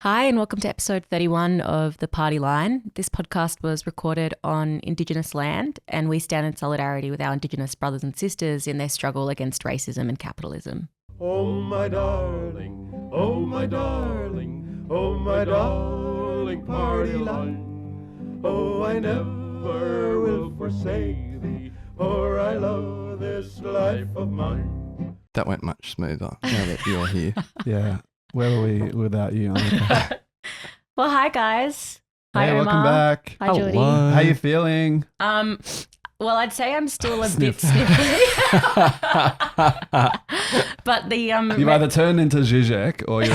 Hi and welcome to episode 31 of The Party Line. This podcast was recorded on Indigenous land and we stand in solidarity with our Indigenous brothers and sisters in their struggle against racism and capitalism. Oh my darling, oh my darling, oh my darling party line. Oh, I never will forsake thee, for I love this life of mine. That went much smoother now that you're here. Yeah. Where were we without you, Anneke? Well, hi guys. Hi Hey, Omar. welcome back. Hi Geordie. Hello. How you feeling? Well, I'd say I'm still a bit Sniff. sniffly. But the You've either turned into Zizek or you're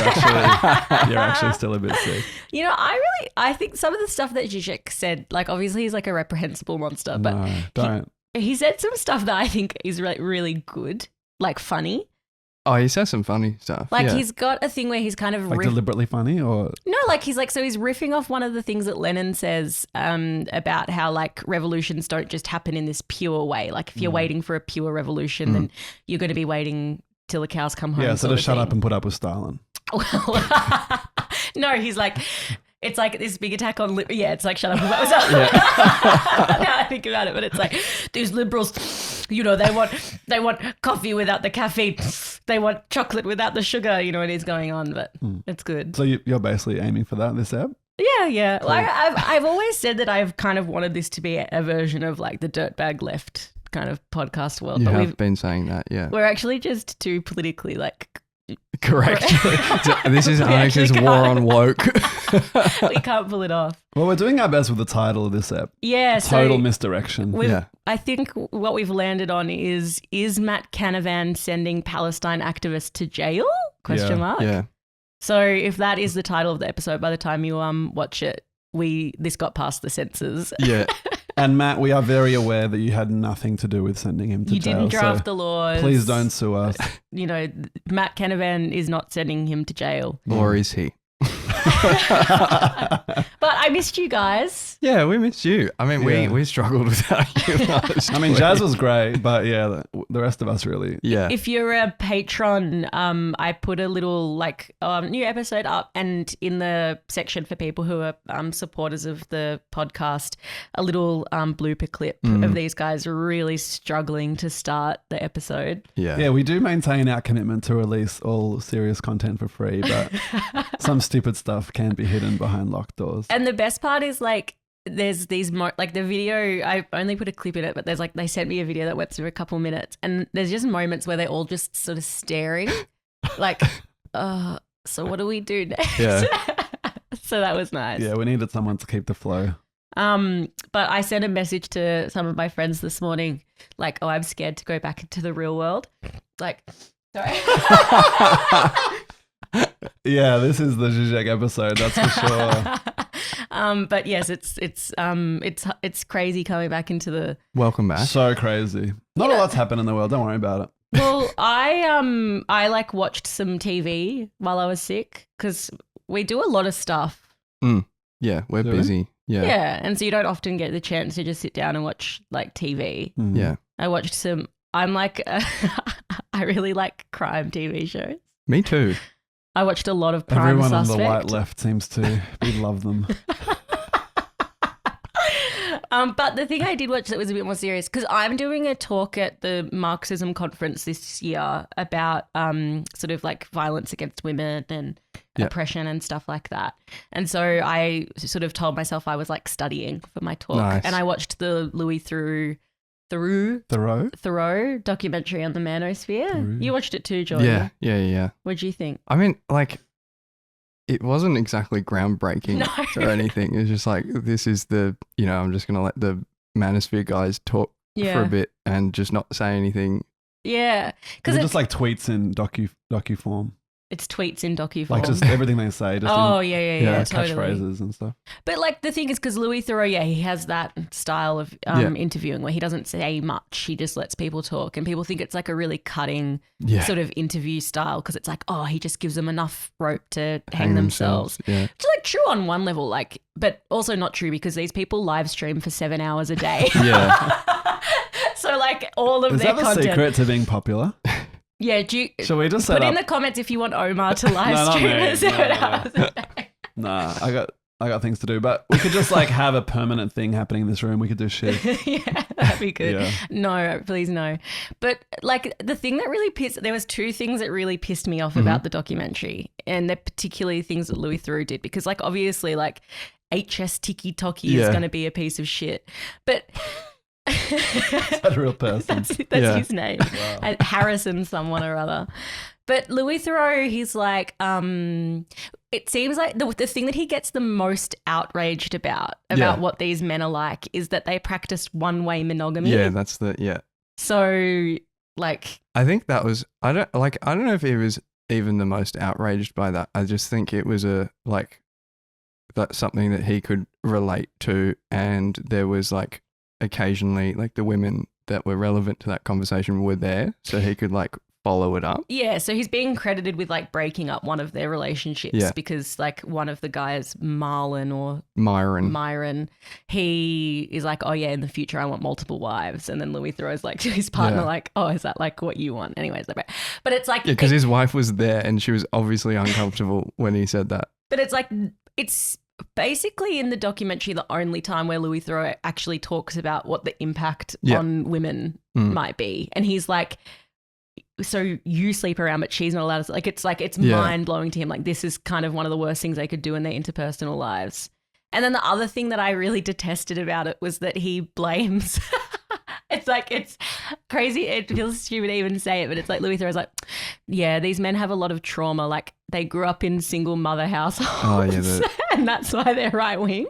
actually still a bit sick. You know, I think some of the stuff that Zizek said, like obviously he's like a reprehensible monster, but No, don't. he said some stuff that I think is like really good, like funny. Oh, he says some funny stuff. Like yeah. he's got a thing where he's kind of Like deliberately funny or No, like he's riffing off one of the things that Lenin says about how like revolutions don't just happen in this pure way. Like if you're waiting for a pure revolution, then you're going to be waiting till the cows come home. yeah, so sort to of shut thing. up and put up with Stalin. Well, no, he's like, it's like this big attack on, it's like shut up. Now I think about it, but it's like these liberals, you know, they want coffee without the caffeine. They want chocolate without the sugar, you know what is going on, but it's good. So you're basically aiming for that this ep? Yeah. Cool. I've always said that I've kind of wanted this to be a version of like the dirtbag left kind of podcast world. You but have been saying that, yeah. we're actually just too politically like Correct. This is We actually Anneke's war on woke. we can't pull it off. Well, we're doing our best with the title of this ep. Yeah. Total so misdirection. Yeah. I think what we've landed on is Matt Canavan sending Palestine activists to jail? Question mark. Yeah. So if that is the title of the episode, by the time you watch it, this got past the censors. Yeah. And Matt, we are very aware that you had nothing to do with sending him to You jail. didn't draft so the laws. please don't sue us. You know, Matt Canavan is not sending him to jail. Or is he? But I missed you guys. Yeah, we missed you. I mean, Yeah. we struggled without you. I mean, Jazz was great, but yeah, the rest of us really. Yeah. If you're a patron, I put a little like new episode up, and in the section for people who are supporters of the podcast, a little blooper clip of these guys really struggling to start the episode. Yeah. Yeah, we do maintain our commitment to release all serious content for free, but some stupid stuff can be hidden behind locked doors. And the best part is like there's these like the video, I only put a clip in it, but there's like they sent me a video that went through a couple minutes, and there's just moments where they're all just sort of staring like, so what do we do next? Yeah. So that was nice. Yeah, we needed someone to keep the flow. But I sent a message to some of my friends this morning, like, oh, I'm scared to go back into the real world. Like, sorry. Yeah, this is the Zizek episode, that's for sure. But yes, it's crazy coming back into the. Welcome back. So crazy. Not a lot's happened in the world, don't worry about it. Well, I like watched some TV while I was sick because we do a lot of stuff. Yeah, we're Do we? busy. Yeah. Yeah, and so you don't often get the chance to just sit down and watch like TV. Mm. Yeah. I watched some. I'm like, I really like crime TV shows. Me too. I watched a lot of Prime Everyone Suspect. on the right left seems to love them. But the thing I did watch that was a bit more serious, because I'm doing a talk at the Marxism conference this year about sort of like violence against women and oppression and stuff like that. And so I sort of told myself I was like studying for my talk. Nice. And I watched the Louis Theroux documentary on the manosphere. Theroux. You watched it too, Jordan. Yeah. What'd you think? I mean, like, it wasn't exactly groundbreaking No. or anything. It was just like, this is I'm just going to let the manosphere guys talk for a bit and just not say anything. Yeah. Because it's just like tweets in docu form. It's tweets in docu Like form. just everything they say. Just yeah, in totally. catchphrases and stuff. But like the thing is, because Louis Theroux, he has that style of interviewing where he doesn't say much. He just lets people talk, and people think it's like a really cutting sort of interview style because it's like, oh, he just gives them enough rope to hang themselves. Yeah. It's like true on one level, like, but also not true because these people live stream for 7 hours a day. Yeah. So like all of Is their that the content. secret to being popular? Yeah, Shall we just put set in up? the comments if you want Omar to live No, not stream me. for 7 No. hours a day. Nah, I got things to do, but we could just like have a permanent thing happening in this room. We could do shit. Yeah, that'd be good. Yeah. No, please no. But like the thing that really there was two things that really pissed me off about the documentary, and they're particularly things that Louis Theroux did, because like obviously like HS Tiki Toki is going to be a piece of shit, but Is that a real person? That's his name. Wow. Harrison someone or other. But Louis Theroux, he's like, it seems like the thing that he gets the most outraged about what these men are like is that they practice one-way monogamy. Yeah, So, like, I think that was, I don't know if he was even the most outraged by that. I just think it was that's something that he could relate to, and there was like occasionally like the women that were relevant to that conversation were there, so he could like follow it up. Yeah, so he's being credited with like breaking up one of their relationships because like one of the guys, Myron, he is like, oh yeah, in the future I want multiple wives, and then Louis Theroux's like to his partner like, oh, is that like what you want? Anyways, but it's like because his wife was there and she was obviously uncomfortable when he said that. But it's like it's basically in the documentary the only time where Louis Theroux actually talks about what the impact on women might be, and he's like, so you sleep around but she's not allowed to, like it's mind-blowing to him, like this is kind of one of the worst things they could do in their interpersonal lives. And then the other thing that I really detested about it was that he blames it's like, it's crazy, it feels stupid to even say it, but it's like Louis Theroux's like, yeah, these men have a lot of trauma, like they grew up in single mother households and that's why they're right wing.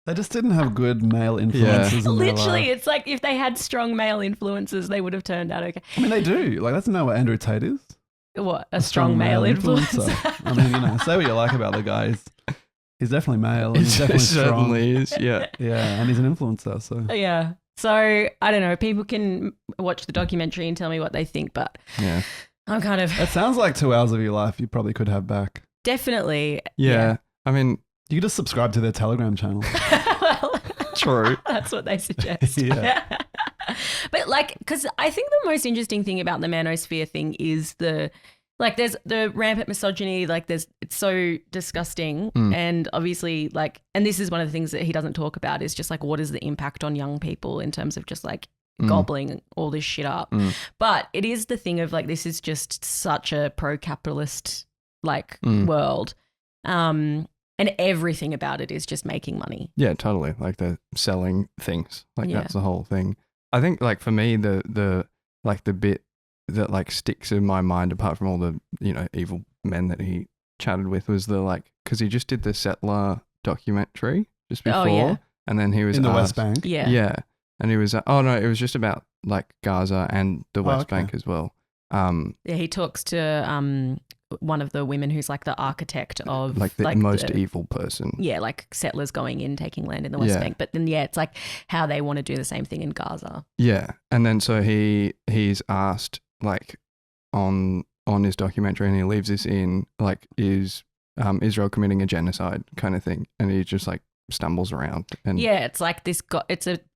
They just didn't have good male influences in their Literally, life. it's like if they had strong male influences, they would have turned out okay. I mean, they do. Like, that's not what Andrew Tate is. What? A strong male influencer. I mean, you know, say what you like about the guy. He's definitely male. And he's definitely strong. Certainly is, yeah. Yeah, and he's an influencer, so. Yeah. So, I don't know. People can watch the documentary and tell me what they think, but I'm kind of... It sounds like 2 hours of your life you probably could have back. Definitely. Yeah. I mean... You could just subscribe to their Telegram channel. Well, true. That's what they suggest. Yeah. But like, because I think the most interesting thing about the manosphere thing is there's the rampant misogyny, like it's so disgusting. And obviously like, and this is one of the things that he doesn't talk about is just like, what is the impact on young people in terms of just like gobbling all this shit up. But it is the thing of like, this is just such a pro-capitalist like world. And everything about it is just making money. Yeah, totally. Like they're selling things. Like that's the whole thing. I think like for me, the bit that like sticks in my mind apart from all the, you know, evil men that he chatted with was the like, because he just did the settler documentary just before. And then he was in the West Bank. Yeah. Yeah. And he was, it was just about like Gaza and the West Bank as well. Yeah, he talks to one of the women who's like the architect of like the most evil person. Yeah, like settlers going in, taking land in the West Bank. But then it's like how they want to do the same thing in Gaza. Yeah. And then so he's asked like on his documentary, and he leaves this in, like, is Israel committing a genocide kind of thing, and he just like stumbles around. And it's like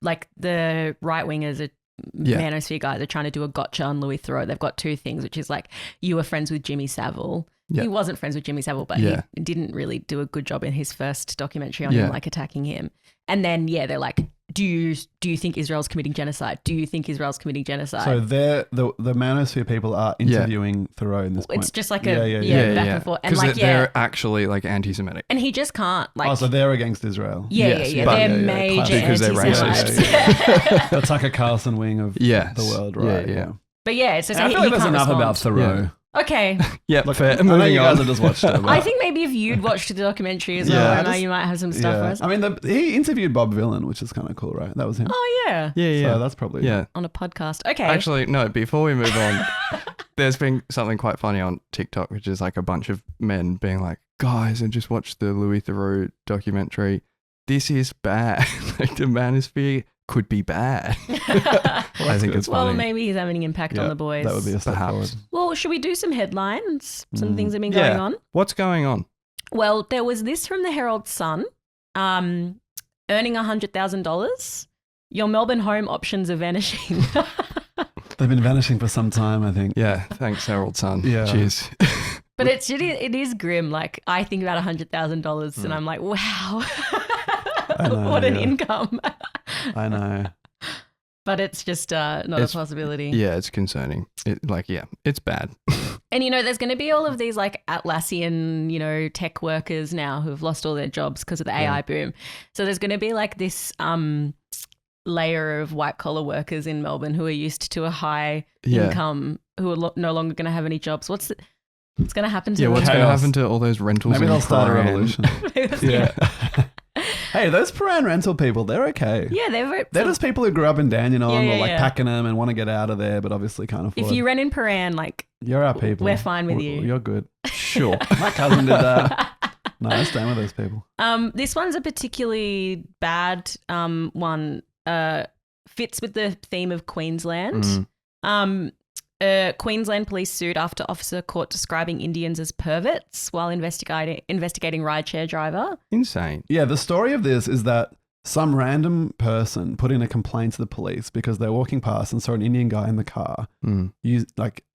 like the right wingers are manosphere guys are trying to do a gotcha on Louis Theroux. They've got two things, which is like, you were friends with Jimmy Savile. He wasn't friends with Jimmy Savile, but he didn't really do a good job in his first documentary on him, like attacking him. And then they're like, do you think Israel's committing genocide? Do you think Israel's committing genocide? So the manosphere people are interviewing Theroux in this point. It's just like back and forth. And like, they're actually like anti-Semitic. And he just can't like. Oh, so they're against Israel. They're major because they're racist. The Tucker Carlson wing of the world, right? Yeah. But it's just I feel like there's enough about Theroux. Okay. Look, fair. I know you guys have just watched it. I think maybe if you'd watched the documentary as well, I know you might have some stuff for us. I mean, he interviewed Bob Villain, which is kind of cool, right? That was him. Oh, yeah. Yeah. So that's probably on a podcast. Okay. Actually, no, before we move on, there's been something quite funny on TikTok, which is like a bunch of men being like, guys, I just watched the Louis Theroux documentary. This is bad. Like the manosphere could be bad. I think it's funny. Well, maybe he's having an impact on the boys. That would be a step forward. Well, should we do some headlines? Some things that have been going on? What's going on? Well, there was this from the Herald Sun. Earning $100,000. Your Melbourne home options are vanishing. They've been vanishing for some time, I think. Yeah, thanks, Herald Sun. Yeah. Cheers. But it is grim. Like I think about $100,000 and I'm like, wow, what an income. I know. But it's just not a possibility. Yeah, it's concerning. It's bad. And, there's going to be all of these like Atlassian, tech workers now who've lost all their jobs because of the AI boom. So there's going to be like this layer of white collar workers in Melbourne who are used to a high income who are no longer going to have any jobs. What's going to happen to them? What's going to happen to all those rentals? Maybe they'll start a revolution. Yeah. Hey, those Paran rental people, they're okay. Yeah, they're just people who grew up in Dandenong or like Pakenham and want to get out of there, but obviously can't afford. If you rent in Paran, like you're our people. We're fine with you. You're good. Sure. My cousin did that. No, I stand with those people. This one's a particularly bad one. Fits with the theme of Queensland. Queensland police sued after officer caught describing Indians as perverts while investigating rideshare driver. Insane. Yeah, the story of this is that some random person put in a complaint to the police because they're walking past and saw an Indian guy in the car,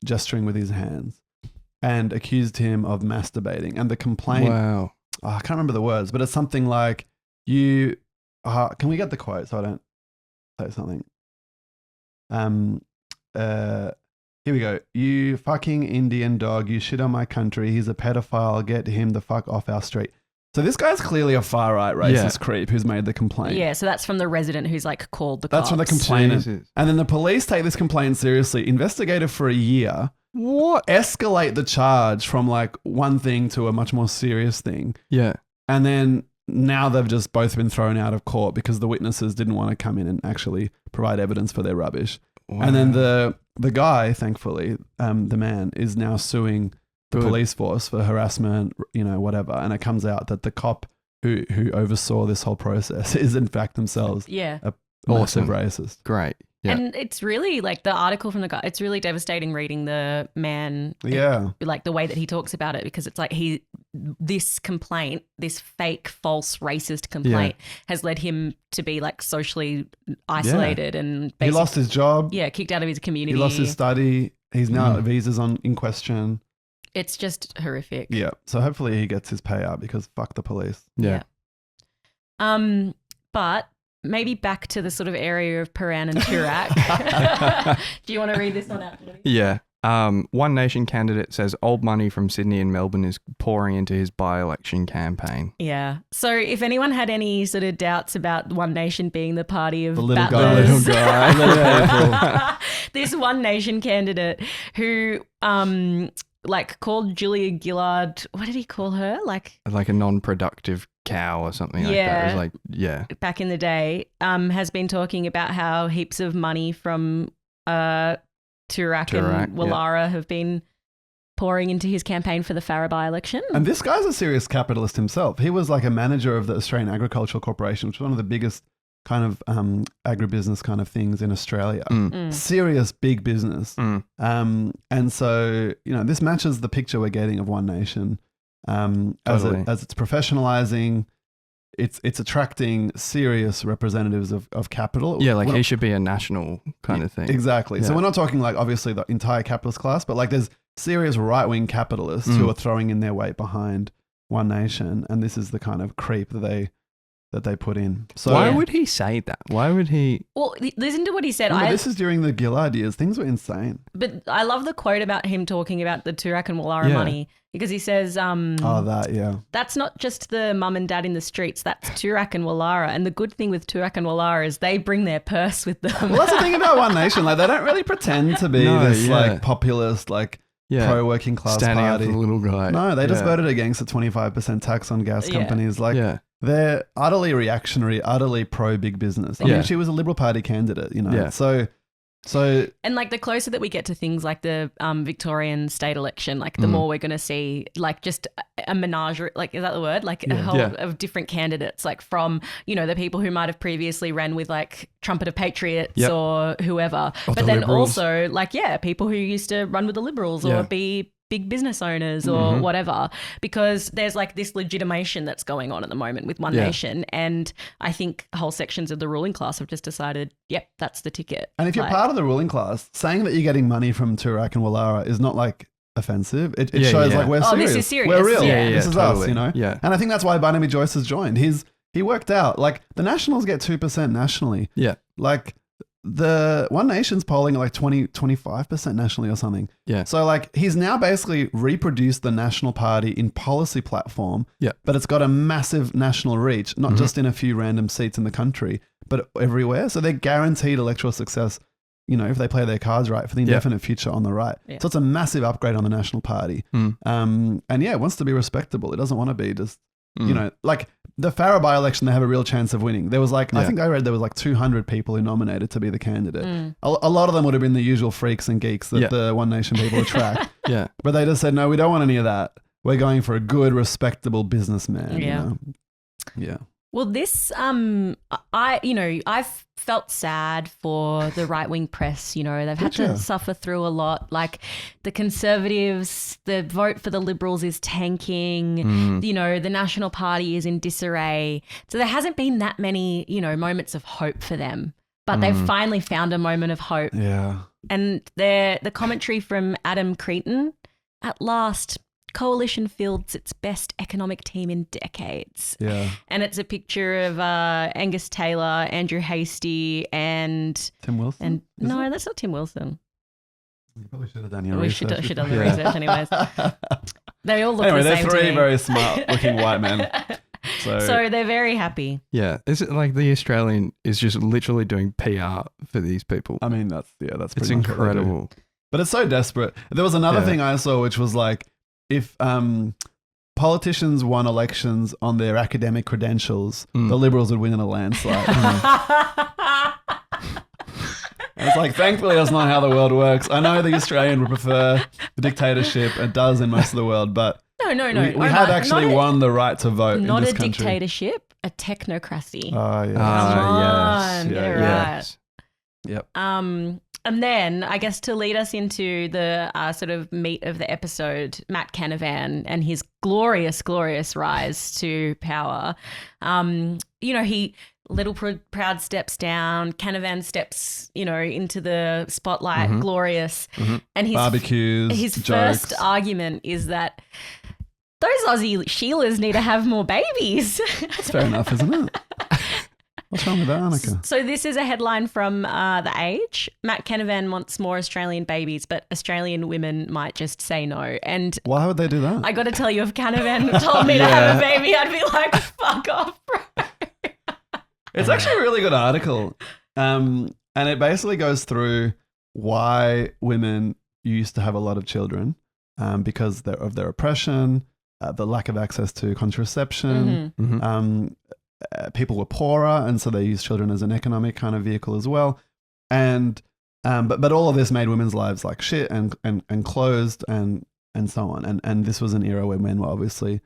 gesturing with his hands, and accused him of masturbating. And the complaint, I can't remember the words, but it's something like, can we get the quote so I don't say something? Here we go. You fucking Indian dog, you shit on my country. He's a pedophile. Get him the fuck off our street. So this guy's clearly a far right racist creep who's made the complaint. Yeah, so that's from the resident who's like called the cops. That's from the complainant. Jesus. And then the police take this complaint seriously, investigate it for a year. What? Escalate the charge from like one thing to a much more serious thing. Yeah. And then now they've just both been thrown out of court because the witnesses didn't want to come in and actually provide evidence for their rubbish. Wow. And then the guy, thankfully, the man, is now suing the police force for harassment, whatever. And it comes out that the cop who oversaw this whole process is in fact themselves a massive racist. Great. Yeah. And it's really like the article from the guy, it's really devastating reading the man, like the way that he talks about it, because it's like this complaint, this fake, false, racist complaint has led him to be like socially isolated and he lost his job. Yeah, kicked out of his community. He lost his study. He's now visas in question. It's just horrific. Yeah. So hopefully he gets his payout because fuck the police. Yeah. But maybe back to the sort of area of Paran and Tookak. Do you want to read this one out? Yeah. One Nation candidate says old money from Sydney and Melbourne is pouring into his by-election campaign. Yeah. So if anyone had any sort of doubts about One Nation being the party of the little battlers, guy. This One Nation candidate who called Julia Gillard, what did he call her? Like a non-productive cow or something like that. It was like, back in the day, has been talking about how heaps of money from Tookak and Woolhara have been pouring into his campaign for the Farrer by-election. And this guy's a serious capitalist himself. He was like a manager of the Australian Agricultural Corporation, which is one of the biggest kind of agribusiness kind of things in Australia. Serious big business. And so, this matches the picture we're getting of One Nation. As it's professionalizing, it's attracting serious representatives of capital. Yeah, like he should be a national kind of thing. Exactly. Yeah. So we're not talking like obviously the entire capitalist class, but like there's serious right-wing capitalists who are throwing in their weight behind One Nation, and this is the kind of creep that they put in. So why would he say that? Why would he? Well, listen to what he said. This is during the Gillard years. Things were insane. But I love the quote about him talking about the Tookak and Woolhara money, because he says, that's not just the mum and dad in the streets. That's Tookak and Woolhara. And the good thing with Tookak and Woolhara is they bring their purse with them. Well, that's the thing about One Nation. Like, they don't really pretend to be like populist, like pro-working class standing party. Up for the little guy. No, they just voted against the 25% tax on gas companies. Like, they're utterly reactionary, utterly pro-big business. I mean, she was a Liberal Party candidate, So, and like the closer that we get to things like the Victorian state election, like the more we're going to see like just a menagerie, like is that the word? Like a whole of different candidates, like from, the people who might have previously ran with like Trumpet of Patriots or whoever, but then Liberals. Also like, people who used to run with the Liberals or be big business owners or whatever, because there's like this legitimation that's going on at the moment with One Nation. And I think whole sections of the ruling class have just decided, that's the ticket. And if you're part of the ruling class, saying that you're getting money from Tookak and Woolhara is not like offensive. It Yeah, shows yeah. like we're Oh, serious. this is serious. We're real. Yeah, This is totally. us, you know? Yeah. And I think that's why Barnaby Joyce has joined. He worked out. Like the Nationals get 2% nationally. Yeah. Like the One Nation's polling at like 25% nationally or something. Yeah. So like he's now basically reproduced the National Party in policy platform. Yeah. But it's got a massive national reach, not just in a few random seats in the country, but everywhere. So they're guaranteed electoral success, you know, if they play their cards right for the indefinite future on the right. Yeah. So it's a massive upgrade on the National Party. And yeah, it wants to be respectable. It doesn't want to be just, you know, like the Farrer by-election, they have a real chance of winning. There was like, I think I read there was like 200 people who nominated to be the candidate. A lot of them would have been the usual freaks and geeks that the One Nation people attract. Yeah. But they just said, no, we don't want any of that. We're going for a good, respectable businessman. Yeah. You know? Yeah. Well, this, I've felt sad for the right-wing press, you know, they've had to suffer through a lot. Like the Conservatives, the vote for the Liberals is tanking, you know, the National Party is in disarray. So there hasn't been that many, you know, moments of hope for them, but they've finally found a moment of hope. Yeah. And the commentary from Adam Cretan, at last, Coalition fields its best economic team in decades. Yeah. And it's a picture of Angus Taylor, Andrew Hastie, and Tim Wilson? and no, that's not Tim Wilson. You probably should have done your We research. should have done the before. research anyways. They all look Anyway, the they're same three to me. very smart looking white men. So they're very happy. Yeah. Is it like the Australian is just literally doing PR for these people? I mean, that's It's pretty much what they do. incredible. But it's so desperate. There was another thing I saw, which was like, if politicians won elections on their academic credentials, the Liberals would win in a landslide. And it's like, thankfully, that's not how the world works. I know the Australian would prefer the dictatorship. It does in most of the world, but No. we have actually won the right to vote in Not this a country. dictatorship, a technocracy. Oh, yeah. Come on, yes. get it Yes. Yep. And then I guess to lead us into the sort of meat of the episode, Matt Canavan and his glorious, glorious rise to power. You know, he Little Proud steps down, Canavan steps, you know, into the spotlight, glorious. And Barbecues, his jokes. first argument is that those Aussie Sheilas need to have more babies. That's fair enough, isn't it? What's wrong with that, Anneke? So this is a headline from The Age. Matt Canavan wants more Australian babies, but Australian women might just say no. And Why would they do that? I got to tell you, if Canavan told me to have a baby, I'd be like, fuck off, bro. It's actually a really good article. And it basically goes through why women used to have a lot of children because of their oppression, the lack of access to contraception. People were poorer, and so they used children as an economic kind of vehicle as well. And but all of this made women's lives like shit and closed and so on. And this was an era where men were obviously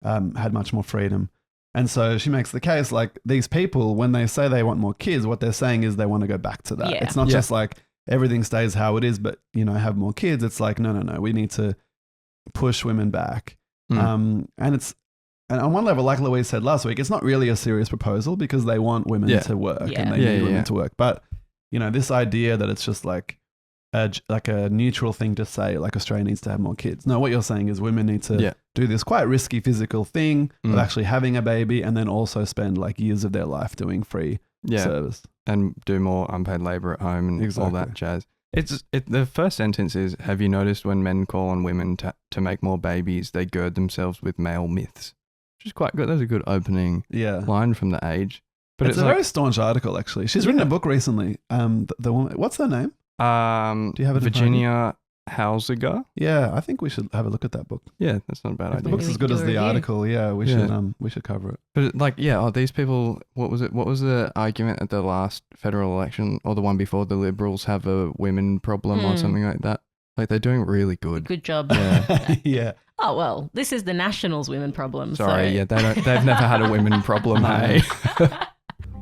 had much more freedom. And so she makes the case like these people, when they say they want more kids, what they're saying is they want to go back to that. Yeah. It's not just like everything stays how it is, but, you know, have more kids. It's like, no, we need to push women back. And on one level, like Louise said last week, it's not really a serious proposal because they want women to work and they need women to work. But, you know, this idea that it's just like a neutral thing to say, like Australia needs to have more kids. No, what you're saying is women need to do this quite risky physical thing of actually having a baby and then also spend like years of their life doing free service. And do more unpaid labour at home and all that jazz. The first sentence is, have you noticed when men call on women to make more babies, they gird themselves with male myths? Which is quite good. That's a good opening line from The Age. But it's a very staunch article, actually. She's written a book recently. The woman, what's her name? Do you have it in Virginia Hausiger? Yeah, I think we should have a look at that book. Yeah, that's not a bad If the idea. book's as good as the article, we should cover it. But these people, what was it? What was the argument at the last federal election or the one before? The Liberals have a women problem or something like that. Like they're doing really good. Good job. Yeah. Oh, well, this is the Nationals' women problem. Sorry, so. they've never had a women problem, hey?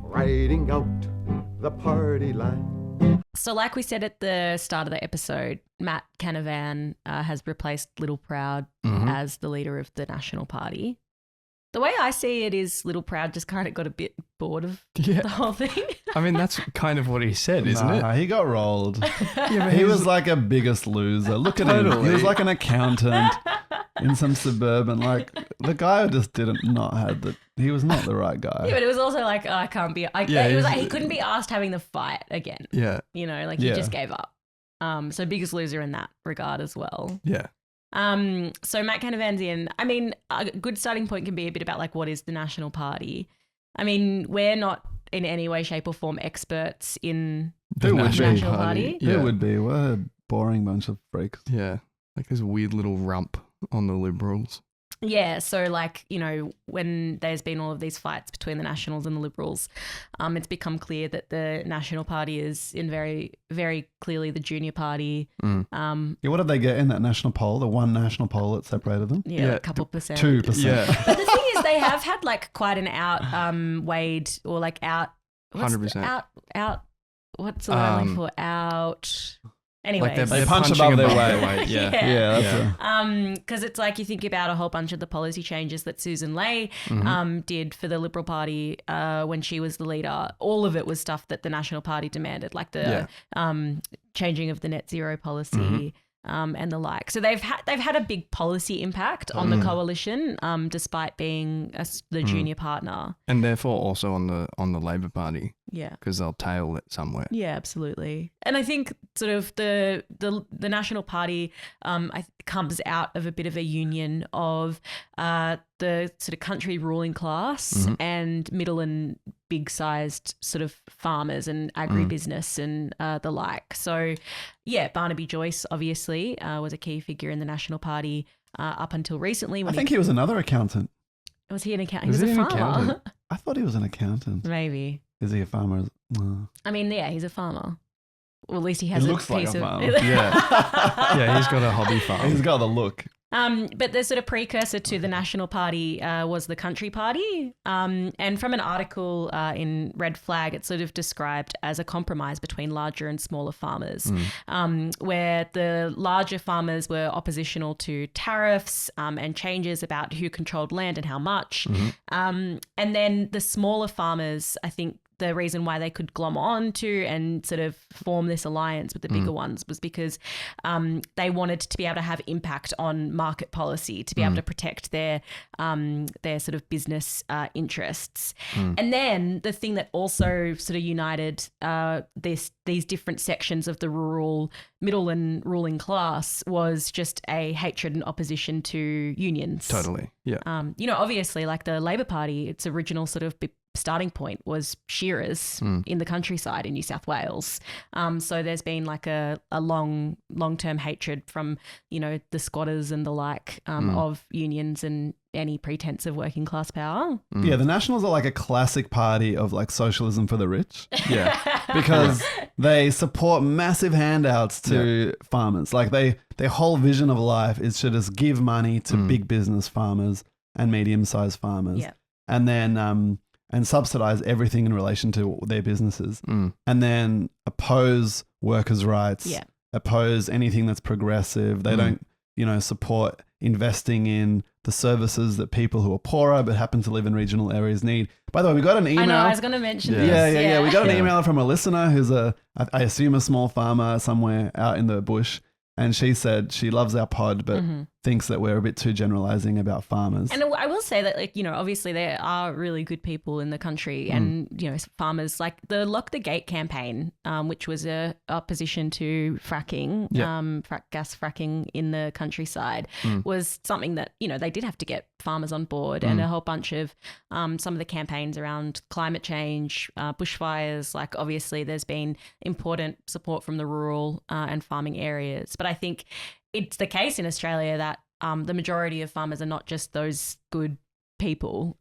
Riding out the party line. So like we said at the start of the episode, Matt Canavan has replaced Little Proud as the leader of the National Party. The way I see it is Little Proud just kind of got a bit bored of Yeah. the whole thing. I mean, that's kind of what he said, isn't it? Nah, he got rolled. Yeah, but He was like a biggest loser. Look at him. He was like an accountant in some suburban, like the guy just he was not the right guy. Yeah, but it was also like, I can't be, Yeah, it was like he couldn't be asked having the fight again. Yeah. You know, like he Yeah. just gave up. So biggest loser in that regard as well. Yeah. So Matt Canavan's in. I mean, a good starting point can be a bit about like what is the National Party. I mean, we're not in any way, shape or form experts in The Who would be? National Party. Yeah. It would be. What a boring bunch of freaks. Yeah. Like this weird little rump on the Liberals. Yeah, so like, you know, when there's been all of these fights between the Nationals and the Liberals, it's become clear that the National Party is in very, very clearly the junior party. Yeah, what did they get in that national poll? The one national poll that separated them? Yeah, Yeah, a couple percent. 2%. Yeah. But the thing is, they have had like quite an outweighed or like out. 100%. What's the word I'm looking for? Out. Anyways. Like they're punch punching above their weight. Yeah. Yeah. Yeah, that's Because it's like you think about a whole bunch of the policy changes that Susan Ley did for the Liberal Party when she was the leader. All of it was stuff that the National Party demanded, like the changing of the net zero policy and the like. So they've had a big policy impact on the coalition, despite being the junior partner. And therefore also on the Labor Party Yeah. because they'll tail it somewhere. Yeah, absolutely. And I think sort of the National Party comes out of a bit of a union of the sort of country ruling class and middle and big-sized sort of farmers and agribusiness and the like. So, yeah, Barnaby Joyce obviously was a key figure in the National Party up until recently. I When think he was another accountant. was he an accountant? Was He was he a an farmer. accountant? I thought he was an accountant. Maybe. Is he a farmer? No. I mean, yeah, he's a farmer. Well, at least he has He a looks like piece a of farmer. Yeah, he's got a hobby farm. He's got the look. But the sort of precursor to the National Party was the Country Party. And from an article in Red Flag, it's sort of described as a compromise between larger and smaller farmers, where the larger farmers were oppositional to tariffs and changes about who controlled land and how much. And then the smaller farmers, I think, the reason why they could glom on to and sort of form this alliance with the bigger ones was because they wanted to be able to have impact on market policy, to be able to protect their sort of business interests. And then the thing that also sort of united these different sections of the rural, middle and ruling class was just a hatred and opposition to unions. Totally. Yeah. You know, obviously, like the Labor Party, its original sort of starting point was shearers in the countryside in New South Wales. So there's been like a long-term hatred from, you know, the squatters and the like of unions and any pretense of working class power. Yeah, the Nationals are like a classic party of like socialism for the rich. Yeah. Because they support massive handouts to farmers. Like their whole vision of life is to just give money to big business farmers and medium-sized farmers. Yeah. And then and subsidize everything in relation to their businesses. And then oppose workers' rights. Yeah. Oppose anything that's progressive. They don't, you know, support investing in the services that people who are poorer but happen to live in regional areas need. By the way, we got an email. I know, I was going to mention Yeah. this. Yeah. We got an email from a listener who's I assume a small farmer somewhere out in the bush. And she said she loves our pod, but thinks that we're a bit too generalizing about farmers. And I will say that, like, you know, obviously there are really good people in the country and, you know, farmers, like the Lock the Gate campaign, which was a opposition to fracking, gas fracking in the countryside, was something that, you know, they did have to get farmers on board and a whole bunch of some of the campaigns around climate change, bushfires. Like, obviously there's been important support from the rural and farming areas. But I think it's the case in Australia that the majority of farmers are not just those good people.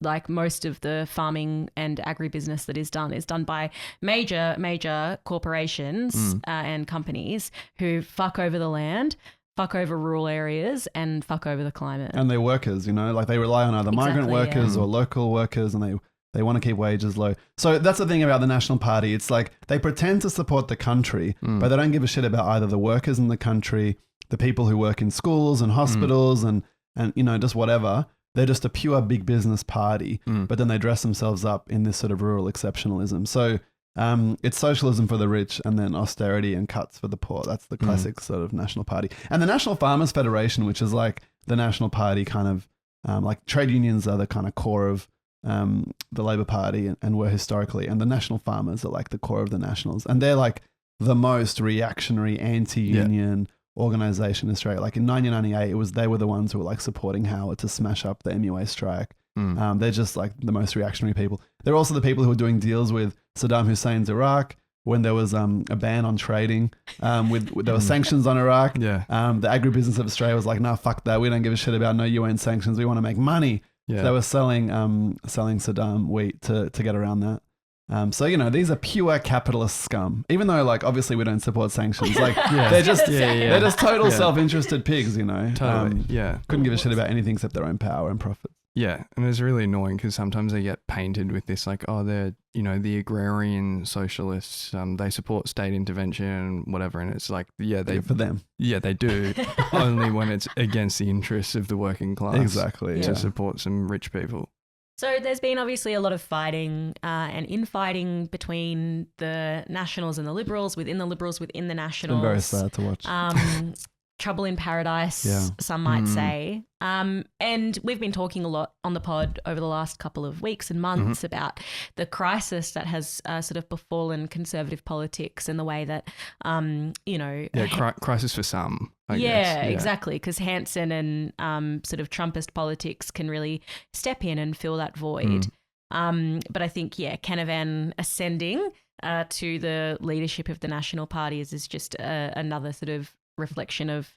Like most of the farming and agribusiness that is done by major corporations and companies who fuck over the land, fuck over rural areas and fuck over the climate. And their workers, you know, like they rely on either migrant workers or local workers, and they want to keep wages low. So that's the thing about the National Party. It's like they pretend to support the country, but they don't give a shit about either the workers in the country, the people who work in schools and hospitals and you know, just whatever. they're just a pure big business party, but then they dress themselves up in this sort of rural exceptionalism. So it's socialism for the rich and then austerity and cuts for the poor. That's the classic sort of National Party. And the National Farmers Federation, which is like the National Party kind of, like trade unions are the kind of core of the Labor Party and were historically, and the National Farmers are like the core of the Nationals. And they're like the most reactionary anti-union organisation in Australia. Like in 1998, they were the ones who were like supporting Howard to smash up the MUA strike. They're just like the most reactionary people. They're also the people who were doing deals with Saddam Hussein's Iraq when there was a ban on trading. There were sanctions on Iraq. The agribusiness of Australia was like, nah, fuck that. We don't give a shit about no UN sanctions. We want to make money. So they were selling Saddam wheat to get around that. So, you know, these are pure capitalist scum, even though like, obviously we don't support sanctions. Like they're just total self-interested pigs, you know? Totally. Couldn't give a shit about anything except their own power and profit. Yeah. And it's really annoying because sometimes they get painted with this like, oh, they're, you know, the agrarian socialists, they support state intervention and whatever. And it's like, they for them. Yeah, they do. Only when it's against the interests of the working class. Exactly. To support some rich people. So there's been obviously a lot of fighting and infighting between the Nationals and the Liberals, within the Liberals, within the Nationals. It's been very sad to watch. Trouble in paradise, some might say. And we've been talking a lot on the pod over the last couple of weeks and months about the crisis that has sort of befallen conservative politics and the way that, you know... crisis for some, I guess. Exactly, because Hanson and sort of Trumpist politics can really step in and fill that void. But I think, Canavan ascending to the leadership of the National Party is just another sort of reflection of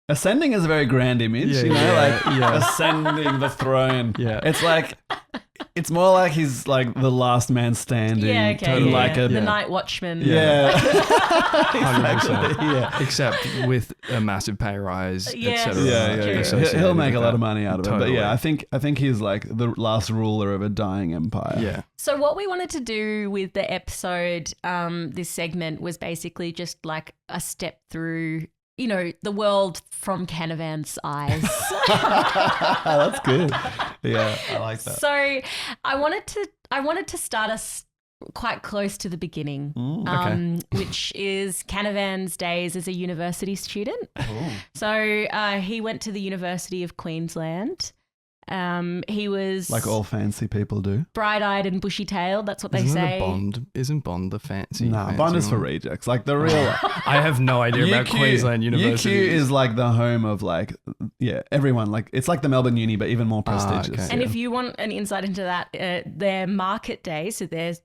ascending is a very grand image, ascending the throne. It's like it's more like he's like the last man standing. The night watchman. Except with a massive pay rise, etc. He'll make a lot of money out of it. But I think he's like the last ruler of a dying empire. So what we wanted to do with the episode, this segment, was basically just like a step through, you know, the world from Canavan's eyes. That's good. Yeah, I like that. So I wanted to start us quite close to the beginning, which is Canavan's days as a university student. So he went to the University of Queensland. He was like all fancy people do, bright-eyed and bushy-tailed. That's what they say. Isn't Bond the fancy? Nah, Bond is for rejects. Like the real. I have no idea about Queensland University. UQ is like the home of like, everyone. Like it's like the Melbourne Uni, but even more prestigious. And if you want an insight into that, their market day, so their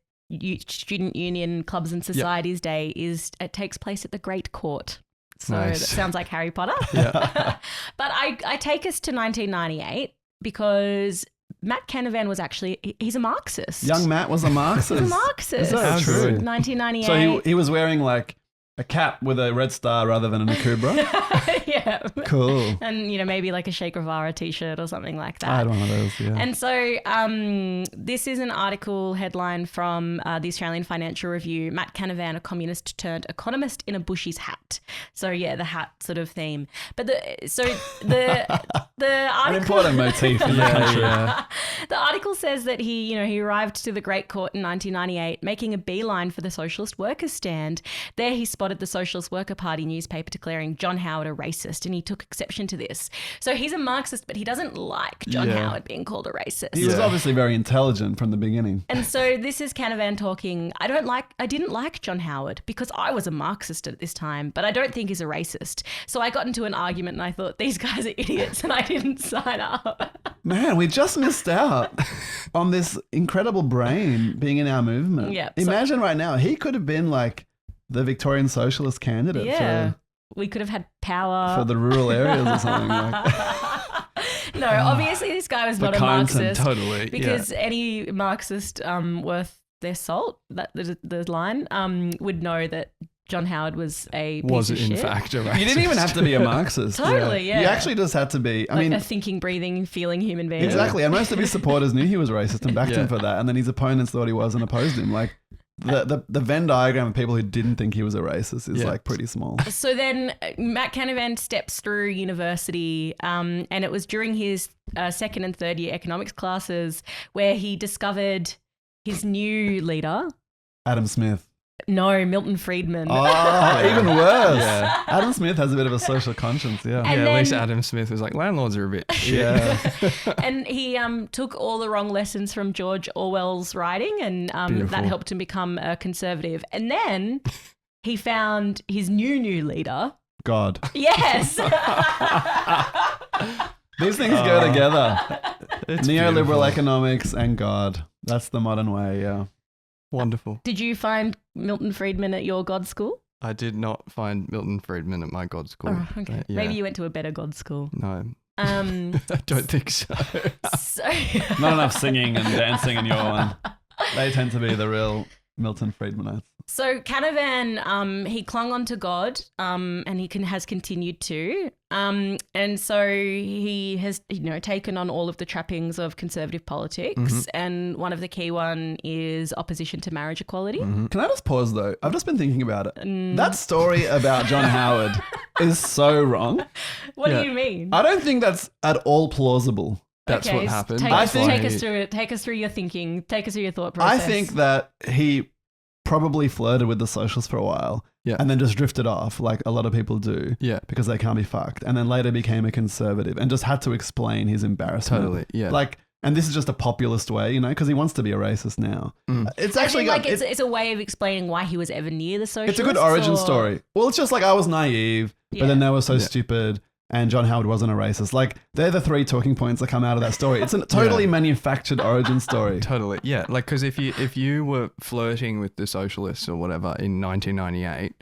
student union clubs and societies day, it takes place at the Great Court. So that sounds like Harry Potter. But I take us to 1998. Because Matt Canavan was he's a Marxist. Young Matt was a Marxist. He's a Marxist. Is that true? 1998. So he was wearing like a cap with a red star rather than a Nakubra? Cool. And, you know, maybe like a Che Guevara t-shirt or something like that. I had one of those, And so this is an article headline from the Australian Financial Review, Matt Canavan, a communist turned economist in a Bushy's hat. So, the hat sort of theme. But the article... An important motif in the country. The article says that he arrived to the Great Court in 1998, making a beeline for the Socialist Workers' Stand. There he spotted the Socialist Worker Party newspaper declaring John Howard a racist, and he took exception to this. So he's a Marxist, but he doesn't like John Howard being called a racist. He was obviously very intelligent from the beginning. And so this is Canavan talking, I didn't like John Howard because I was a Marxist at this time, but I don't think he's a racist. So I got into an argument and I thought, these guys are idiots, and I didn't sign up. Man, we just missed out on this incredible brain being in our movement. Imagine right now, he could have been like the Victorian Socialist candidate we could have had power for the rural areas or something like. No, obviously this guy was not a Marxist. Totally, because any Marxist worth their salt, that the line, would know that John Howard was a piece of shit. In fact a racist. You didn't even have to be a Marxist. Totally, You actually just had to be, a thinking, breathing, feeling human being. Exactly, and most of his supporters knew he was racist and backed him for that, and then his opponents thought he was and opposed him. Like, the Venn diagram of people who didn't think he was a racist is like pretty small. So then Matt Canavan steps through university, and it was during his second and third year economics classes where he discovered his new leader. Adam Smith. No, Milton Friedman. Oh, even worse. Yeah. Adam Smith has a bit of a social conscience, yeah. And at least Adam Smith was like, landlords are a bit shit. Yeah. And he took all the wrong lessons from George Orwell's writing, and that helped him become a conservative. And then he found his new leader. God. Yes. These things go together. It's Neoliberal beautiful. economics and God. That's the modern way, yeah. Wonderful. Did you find Milton Friedman at your God school? I did not find Milton Friedman at my God school. Oh, okay. Maybe you went to a better God school. No. I don't think so. Not enough singing and dancing in your one. They tend to be the real Milton Friedmanites. So Canavan, he clung on to God, and he has continued to, and so he has, taken on all of the trappings of conservative politics, and one of the key one is opposition to marriage equality. Can I just pause though? I've just been thinking about it. That story about John Howard is so wrong. What do you mean? I don't think that's at all plausible. That's what happened. Take us through it. Take us through your thinking. Take us through your thought process. I think that he probably flirted with the socialists for a while and then just drifted off like a lot of people do because they can't be fucked, and then later became a conservative and just had to explain his embarrassment. Totally, yeah. Like, and this is just a populist way, because he wants to be a racist now. It's actually it's a way of explaining why he was ever near the socialists. It's a good origin story. Well, it's just like I was naive, but then they were so stupid. And John Howard wasn't a racist. Like, they're the three talking points that come out of that story. It's a totally manufactured origin story. Totally, yeah. Like, because if you were flirting with the socialists or whatever in 1998,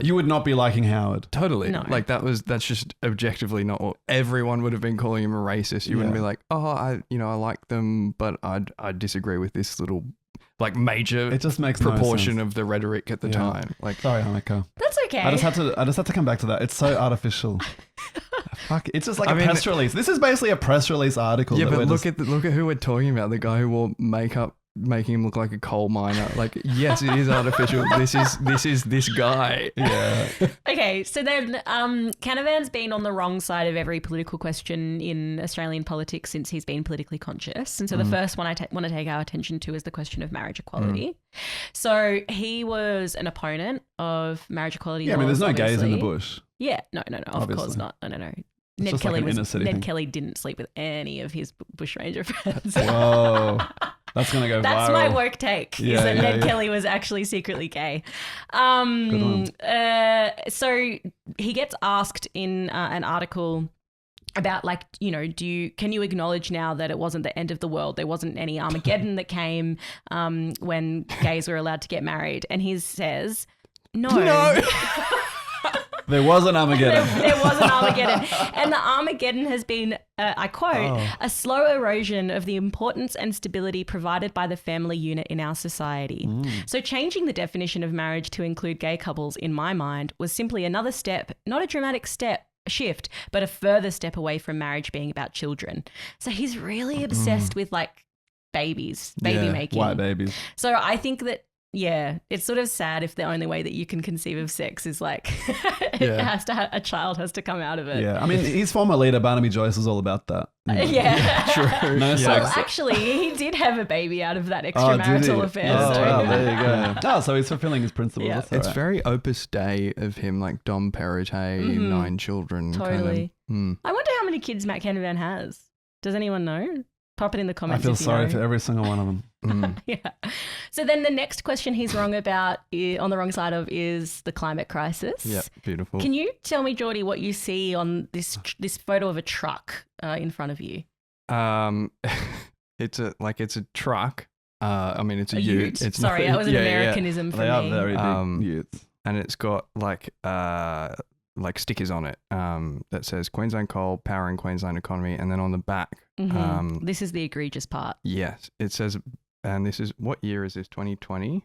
you would not be liking Howard. Totally. No. Like, that's just objectively not what everyone would have been calling him a racist. You wouldn't be like, oh, I like them, but I disagree with this little like major it just makes proportion no sense. of the rhetoric at the time. Like, sorry, Anneke. That's okay. I just had to come back to that. It's so artificial. Fuck, it's just like a press release. This is basically a press release article. Yeah, but look at who we're talking about. The guy who wore makeup, making him look like a coal miner. Like, yes, it is artificial. This is this guy. Yeah. Okay, so then Canavan's been on the wrong side of every political question in Australian politics since he's been politically conscious. And so the first one I want to take our attention to is the question of marriage equality. So he was an opponent of marriage equality. Yeah, I mean, there's no obviously. gays in the bush. Yeah, no, of course not. No. Ned Kelly didn't sleep with any of his bushranger friends. Whoa. That's going to go viral. That's my woke take, is that Ned Kelly was actually secretly gay. So he gets asked in an article about, like, can you acknowledge now that it wasn't the end of the world? There wasn't any Armageddon that came when gays were allowed to get married. And he says, no. There was an Armageddon. There was an Armageddon. And the Armageddon has been, I quote, a slow erosion of the importance and stability provided by the family unit in our society. So changing the definition of marriage to include gay couples, in my mind, was simply another step, not a dramatic shift, but a further step away from marriage being about children. So he's really obsessed with, like, baby making. White babies. So I think that, it's sort of sad if the only way that you can conceive of sex is like a child has to come out of it. Yeah, I mean, his former leader, Barnaby Joyce, was all about that. True. No sex. Well, actually, he did have a baby out of that extramarital affair. Oh, so. wow, there you go. So he's fulfilling his principles. Yeah. That's all It's right. very Opus Dei of him, like Dom Perrottet, 9 children. Totally. Kind of, I wonder how many kids Matt Canavan has. Does anyone know? Pop it in the I comments. feel if you sorry know. for every single one of them. Yeah. So then the next question he's wrong about, on the wrong side of, is the climate crisis. Yeah, beautiful. Can you tell me, Geordie, what you see on this photo of a truck in front of you? It's a truck. I mean, it's a ute. It's Sorry, that was an Americanism for me. They are very big utes. And it's got like stickers on it that says Queensland Coal, powering Queensland economy, and then on the back, this is the egregious part. yes, it says, and this is, what year is this? 2020.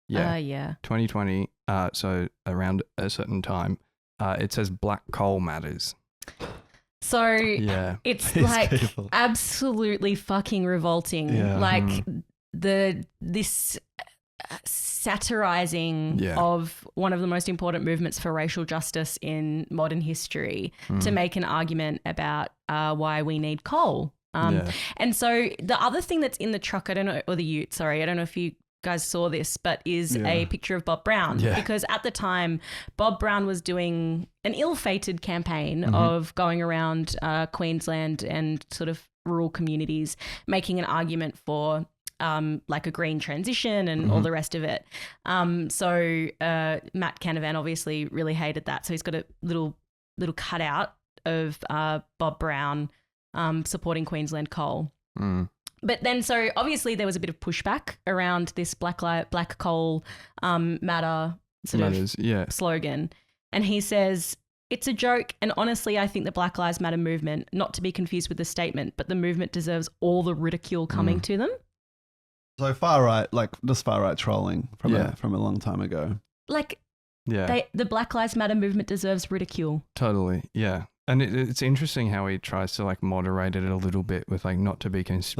Yeah. 2020. So around a certain time, it says Black Coal Matters. So Yeah, it's These like people. absolutely fucking revolting. Yeah. Like this satirizing of one of the most important movements for racial justice in modern history to make an argument about why we need coal. And so the other thing that's in the truck, I don't know, or the ute, sorry, I don't know if you guys saw this, but is a picture of Bob Brown. Because at the time, Bob Brown was doing an ill-fated campaign of going around Queensland and sort of rural communities, making an argument for like a green transition and all the rest of it. So Matt Canavan obviously really hated that. So he's got a little cutout of Bob Brown supporting Queensland coal. But then, so obviously there was a bit of pushback around this Black Coal Matter slogan. And he says, it's a joke, and honestly, I think the Black Lives Matter movement, not to be confused with the statement, but the movement deserves all the ridicule coming to them. So far right, like just far right trolling from a long time ago. Like, the Black Lives Matter movement deserves ridicule. Totally, yeah. And it's interesting how he tries to like moderate it a little bit with like not to be confused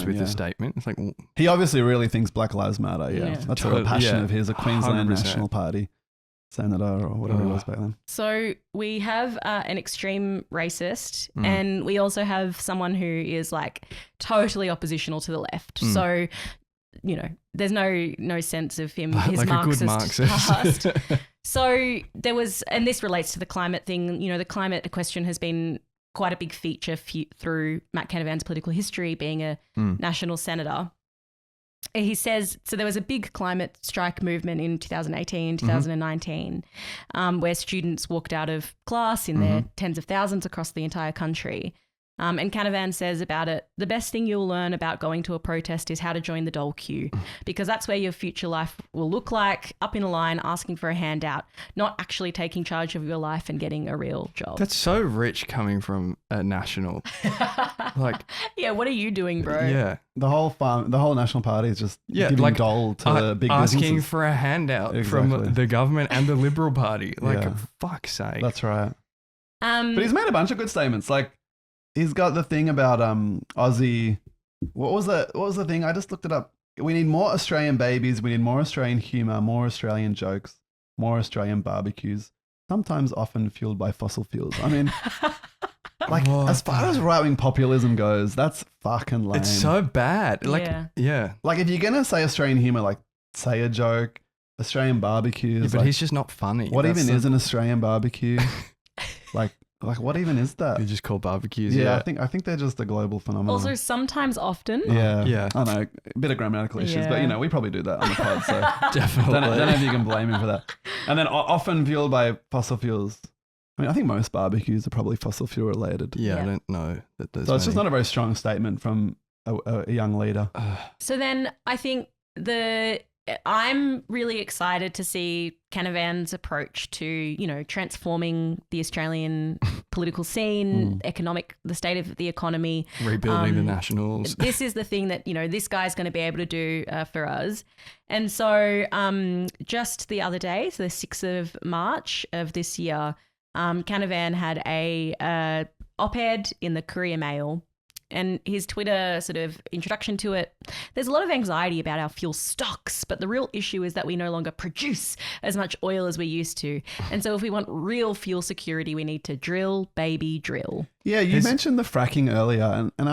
with the statement. It's like he obviously really thinks Black Lives Matter. Yeah, that's a real passion of his. A Queensland 100%. National Party senator or whatever he was back then. So we have an extreme racist, and we also have someone who is like totally oppositional to the left. So you know, there's no sense of him his like Marxist past. So there was, and this relates to the climate thing, you know, the climate question has been quite a big feature through Matt Canavan's political history, being a national senator. He says, so there was a big climate strike movement in 2018, 2019, where students walked out of class in their tens of thousands across the entire country. And Canavan says about it, the best thing you'll learn about going to a protest is how to join the dole queue, because that's where your future life will look like, up in a line, asking for a handout, not actually taking charge of your life and getting a real job. That's so rich coming from a national. Like, yeah, what are you doing, bro? Yeah. The whole National Party is just giving like, dole to big asking businesses. for a handout from the government and the Liberal Party. Like, for fuck's sake. That's right. But he's made a bunch of good statements. Like, he's got the thing about Aussie. What was the thing? I just looked it up. We need more Australian babies. We need more Australian humour, more Australian jokes, more Australian barbecues, sometimes often fueled by fossil fuels. I mean, like, as far as right-wing populism goes, that's fucking lame. It's so bad. Like, yeah. Like, if you're going to say Australian humour, like, say a joke, Australian barbecues. Yeah, but like, he's just not funny. What even is an Australian barbecue? Like what even is that? You just call barbecues. Yeah, I think they're just a global phenomenon. Also, sometimes, often. Yeah. I know, a bit of grammatical issues, but you know, we probably do that on the pod, so definitely. Don't know if you can blame him for that. And then often fueled by fossil fuels. I mean, I think most barbecues are probably fossil fuel related. Yeah, I don't know that there's. So it's just not a very strong statement from a young leader. So then I think I'm really excited to see Canavan's approach to, you know, transforming the Australian political scene, the state of the economy. Rebuilding the Nationals. This is the thing that, you know, this guy's going to be able to do for us. And so just the other day, so the 6th of March of this year, Canavan had a op-ed in the Courier Mail. And his Twitter sort of introduction to it, there's a lot of anxiety about our fuel stocks, but the real issue is that we no longer produce as much oil as we used to. And so if we want real fuel security, we need to drill, baby, drill. Yeah, you mentioned the fracking earlier, and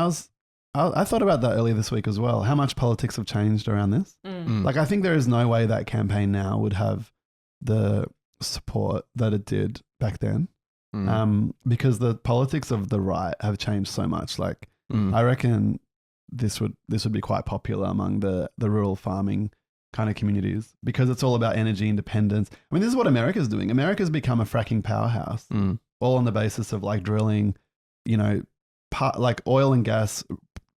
I thought about that earlier this week as well, how much politics have changed around this. Like, I think there is no way that campaign now would have the support that it did back then, because the politics of the right have changed so much. Like, I reckon this would be quite popular among the rural farming kind of communities, because it's all about energy independence. I mean, this is what America's doing. America's become a fracking powerhouse, all on the basis of like drilling, you know, like oil and gas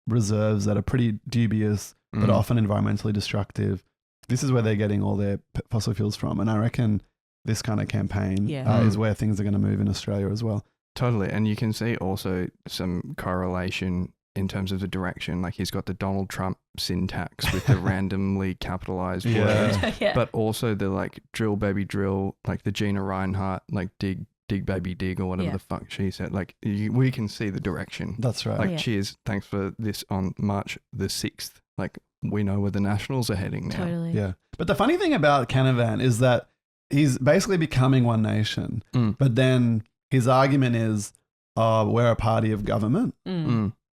reserves that are pretty dubious, but often environmentally destructive. This is where they're getting all their fossil fuels from. And I reckon this kind of campaign is where things are going to move in Australia as well. Totally. And you can see also some correlation in terms of the direction. Like, he's got the Donald Trump syntax with the randomly capitalized words, but also the like drill baby drill, like the Gina Reinhardt, like dig baby dig, or whatever the fuck she said. Like, we can see the direction. That's right. Like, cheers, thanks for this on March the 6th. Like, we know where the Nationals are heading now. Totally. Yeah. But the funny thing about Canavan is that he's basically becoming One Nation, but then his argument is, we're a party of government.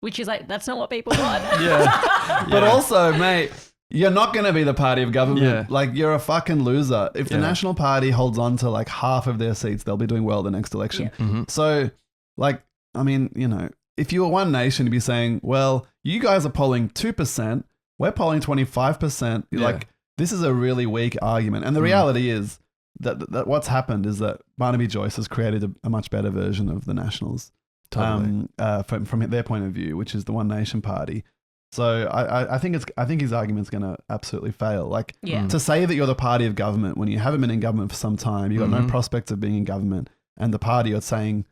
Which is like, that's not what people want. Yeah. But also, mate, you're not going to be the party of government. Yeah. Like, you're a fucking loser. If the National Party holds on to like half of their seats, they'll be doing well the next election. So, like, I mean, you know, if you were One Nation, you'd be saying, well, you guys are polling 2%, we're polling 25%. Yeah. Like, this is a really weak argument. And the reality is that what's happened is that Barnaby Joyce has created a much better version of the Nationals. Totally. From their point of view, which is the One Nation Party. So I think his argument's going to absolutely fail. Like to say that you're the party of government when you haven't been in government for some time, you've got no prospects of being in government, and the party you're saying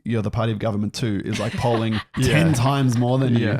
you're the party of government too is like polling 10 times more than you.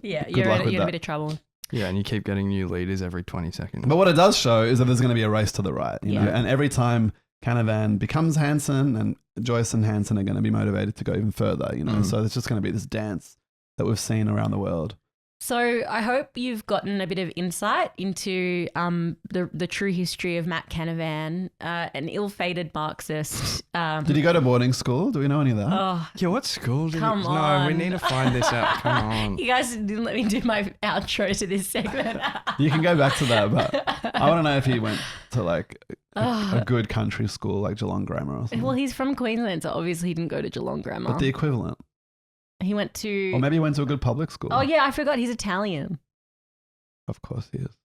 You're in a bit of trouble. Yeah, and you keep getting new leaders every 20 seconds. But what it does show is that there's going to be a race to the right, you know, and every time Canavan becomes Hanson, and Joyce and Hanson are going to be motivated to go even further, you know. So there's just going to be this dance that we've seen around the world. So I hope you've gotten a bit of insight into the true history of Matt Canavan, an ill-fated Marxist. Did he go to boarding school? Do we know any of that? Oh, Yeah, what school did Come No, on. we need to find this out. Come on. you guys didn't let me do my outro to this segment. You can go back to that, but I want to know if he went to like a good country school like Geelong Grammar or something. Well, he's from Queensland, so obviously he didn't go to Geelong Grammar. But the equivalent. He went to... Or maybe he went to a good public school. Oh, yeah, I forgot. He's Italian. Of course he is.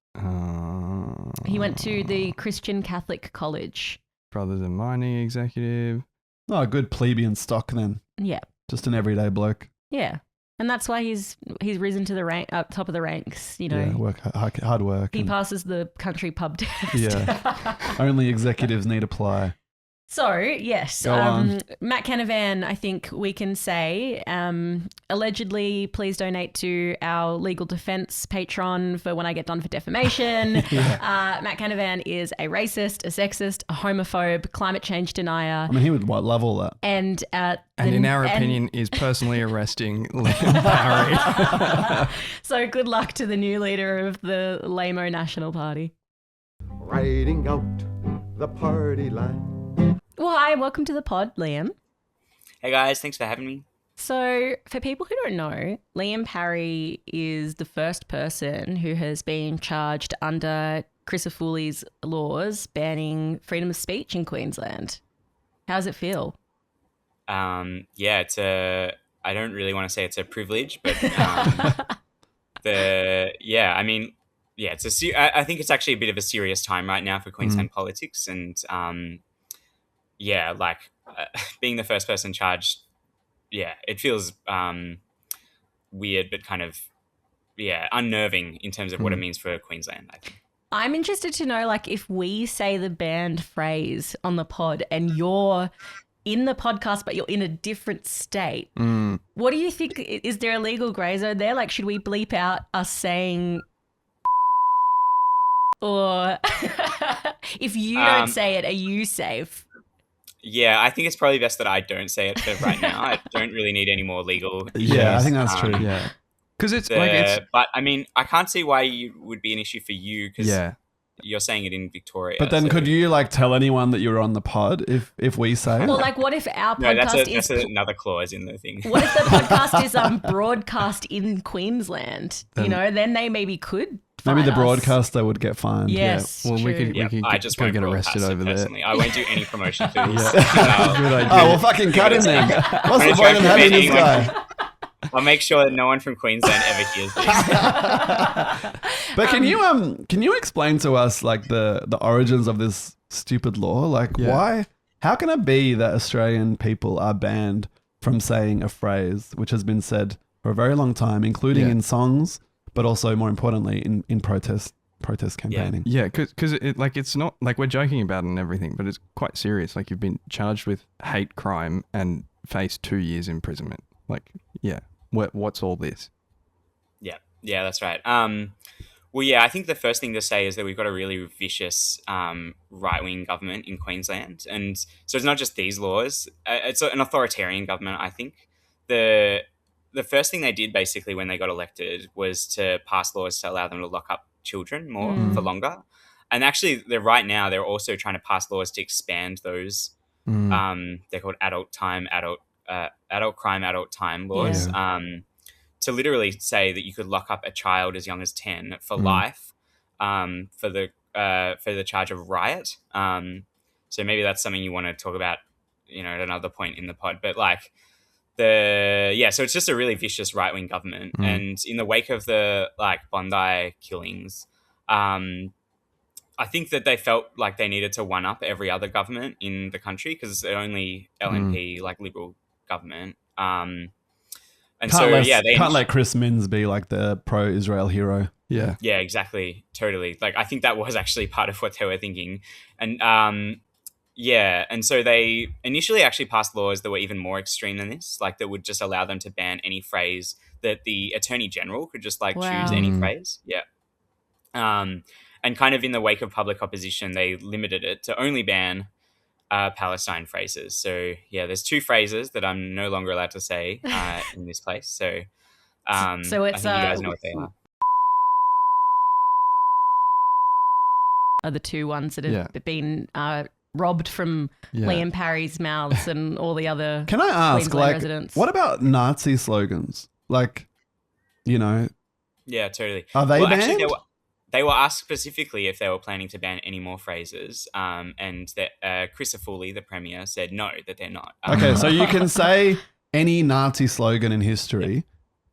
He went to the Christian Catholic College. Brothers and mining executive. Oh, a good plebeian stock then. Yeah. Just an everyday bloke. Yeah. And that's why he's risen to the rank up top of the ranks, you know. Yeah, hard work. He and- passes the country pub test. Yeah. Only executives need apply. So, yes, Go on. Matt Canavan, I think we can say, allegedly, please donate to our legal defense patron for when I get done for defamation. Matt Canavan is a racist, a sexist, a homophobe, climate change denier. I mean, he would love all that. And in our opinion, is personally arresting Liam Parry. So good luck to the new leader of the Lamo National Party. Riding out the party line. Well, hi, welcome to the pod, Liam. Hey guys, thanks for having me. So, for people who don't know, Liam Parry is the first person who has been charged under Crisafulli's laws banning freedom of speech in Queensland. How does it feel? I don't really want to say it's a privilege, but I think it's actually a bit of a serious time right now for Queensland politics, and being the first person charged, it feels weird, but kind of unnerving in terms of what it means for Queensland, I think. I'm interested to know, like, if we say the banned phrase on the pod and you're in the podcast but you're in a different state, what do you think? Is there a legal grey zone there? Like, should we bleep out us saying... Or if you don't say it, are you safe? Yeah, I think it's probably best that I don't say it for right now. I don't really need any more legal issues. Yeah, I think that's true. Yeah. Because it's But I mean, I can't see why it would be an issue for you because you're saying it in Victoria. But then so- could you like tell anyone that you're on the pod if we say it? Well, like, what if our No, podcast that's another clause in the thing. What if the podcast is broadcast in Queensland? You know, then they maybe could Maybe fine the us. broadcaster would get fined. Yes, Well, we true. could I just go won't get broadcast arrested it over there. personally. I won't do any promotion for this. Good idea. Oh, well, fucking cut him then. What's the I'm point of joking, having this anyone- guy? I'll make sure that no one from Queensland ever hears this. But can you explain to us like the origins of this stupid law? Like why? How can it be that Australian people are banned from saying a phrase which has been said for a very long time, including in songs, but also more importantly in protest campaigning? Yeah, because it's not like we're joking about it and everything, but it's quite serious. Like you've been charged with hate crime and face 2 years imprisonment. Like, what's all this? Yeah, that's right. I think the first thing to say is that we've got a really vicious right-wing government in Queensland. And so it's not just these laws. It's an authoritarian government, I think. The the first thing they did basically when they got elected was to pass laws to allow them to lock up children more for longer. And actually, right now they're also trying to pass laws to expand those. They're called adult crime, adult time laws. To literally say that you could lock up a child as young as 10 for life, for the charge of riot. So maybe that's something you want to talk about, at another point in the pod. But like so it's just a really vicious right-wing government. And in the wake of the Bondi killings, I think that they felt like they needed to one-up every other government in the country because it's the only LNP Liberal government. And can't let Chris Minns be like the pro-Israel hero. Yeah, exactly, totally. Like I think that was actually part of what they were thinking, and and so they initially actually passed laws that were even more extreme than this, like that would just allow them to ban any phrase that the Attorney General could just choose any phrase. And kind of in the wake of public opposition, they limited it to only ban Palestine phrases. So there's 2 phrases that I'm no longer allowed to say in this place. So so it's I think you guys know what they are the 2 ones that have been robbed from Liam Parry's mouths and all the other Can I ask, Queensland residents. What about Nazi slogans? Yeah, totally. Are they banned? Actually, they were asked specifically if they were planning to ban any more phrases, and that Crisafulli, the Premier, said no, that they're not. Okay, so you can say any Nazi slogan in history,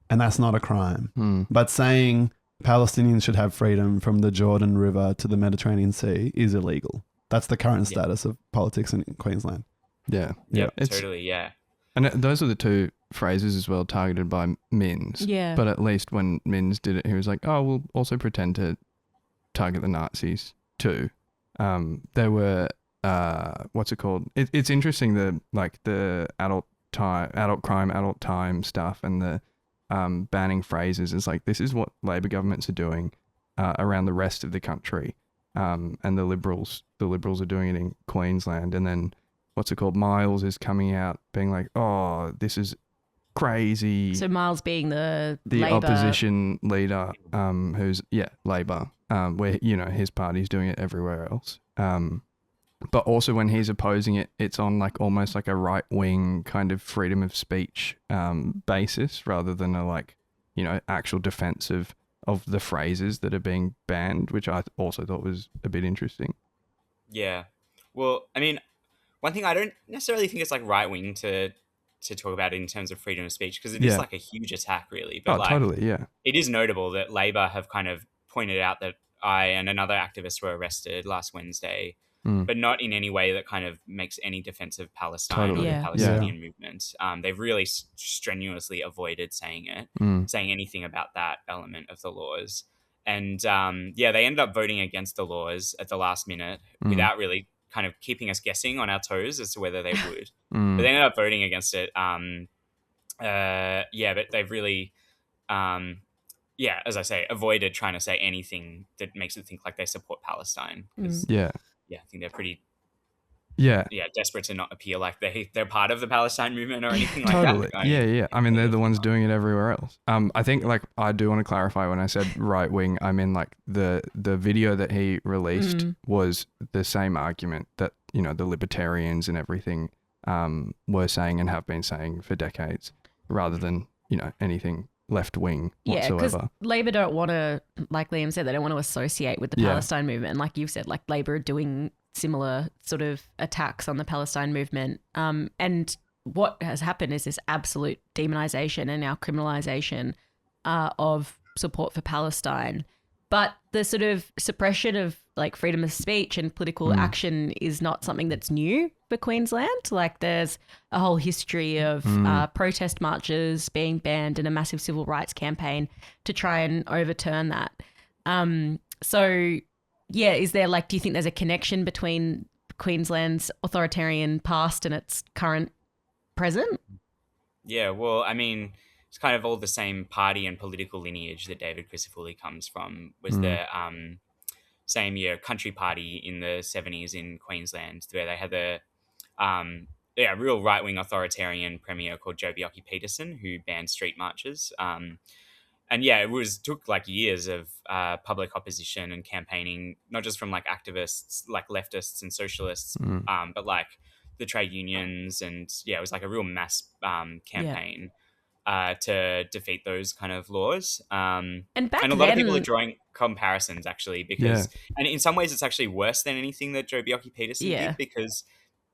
and that's not a crime. But saying Palestinians should have freedom from the Jordan River to the Mediterranean Sea is illegal. That's the current status of politics in Queensland. Yeah, totally, yeah. And those are the 2 phrases as well targeted by Minns. Yeah. But at least when Minns did it, he was like, oh, we'll also pretend to target the Nazis too. There were, what's it called? It's interesting, the adult crime, adult time stuff and the banning phrases is this is what Labor governments are doing around the rest of the country. And the Liberals are doing it in Queensland. And then what's it called? Miles is coming out being like, oh, this is crazy. So Miles being the Labor opposition leader, who's Labor, where his party's doing it everywhere else. But also when he's opposing it, it's on almost like a right wing kind of freedom of speech basis rather than a actual defense of the phrases that are being banned, which I also thought was a bit interesting. Yeah, well, I mean, one thing I don't necessarily think it's right wing to talk about it in terms of freedom of speech because it is a huge attack, really. But totally, yeah. It is notable that Labor have kind of pointed out that I and another activist were arrested last Wednesday, but not in any way that kind of makes any defense of Palestine or the Palestinian movement. They've really strenuously avoided saying anything about that element of the laws. And they ended up voting against the laws at the last minute without really kind of keeping us guessing on our toes as to whether they would. But they ended up voting against it. But they've really, as I say, avoided trying to say anything that makes it think like they support Palestine. I think they're pretty desperate to not appear like they're part of the Palestine movement or anything like that. Yeah. I mean, they're the ones doing it everywhere else. I think I do want to clarify when I said right wing, I mean the video that he released was the same argument that, the libertarians and everything were saying and have been saying for decades rather than, anything left wing whatsoever. Yeah, because Labor don't want to, like Liam said, they don't want to associate with the Palestine movement. And like you've said, Labor are doing similar sort of attacks on the Palestine movement. And what has happened is this absolute demonization and now criminalization of support for Palestine. But the sort of suppression of freedom of speech and political action is not something that's new for Queensland. There's a whole history of protest marches being banned and a massive civil rights campaign to try and overturn that. Is there do you think there's a connection between Queensland's authoritarian past and its current present? Yeah, well, I mean, it's kind of all the same party and political lineage that David Crisafulli comes from. Was the same country party in the 70s in Queensland where they had the real right-wing authoritarian premier called Joh Bjelke-Petersen, who banned street marches. And yeah, it took like years of public opposition and campaigning, not just from like activists, like leftists and socialists, but like the trade unions, and it was like a real mass campaign to defeat those kind of laws. And a lot of people are drawing comparisons actually, because and in some ways it's actually worse than anything that Joh Bjelke-Petersen did, because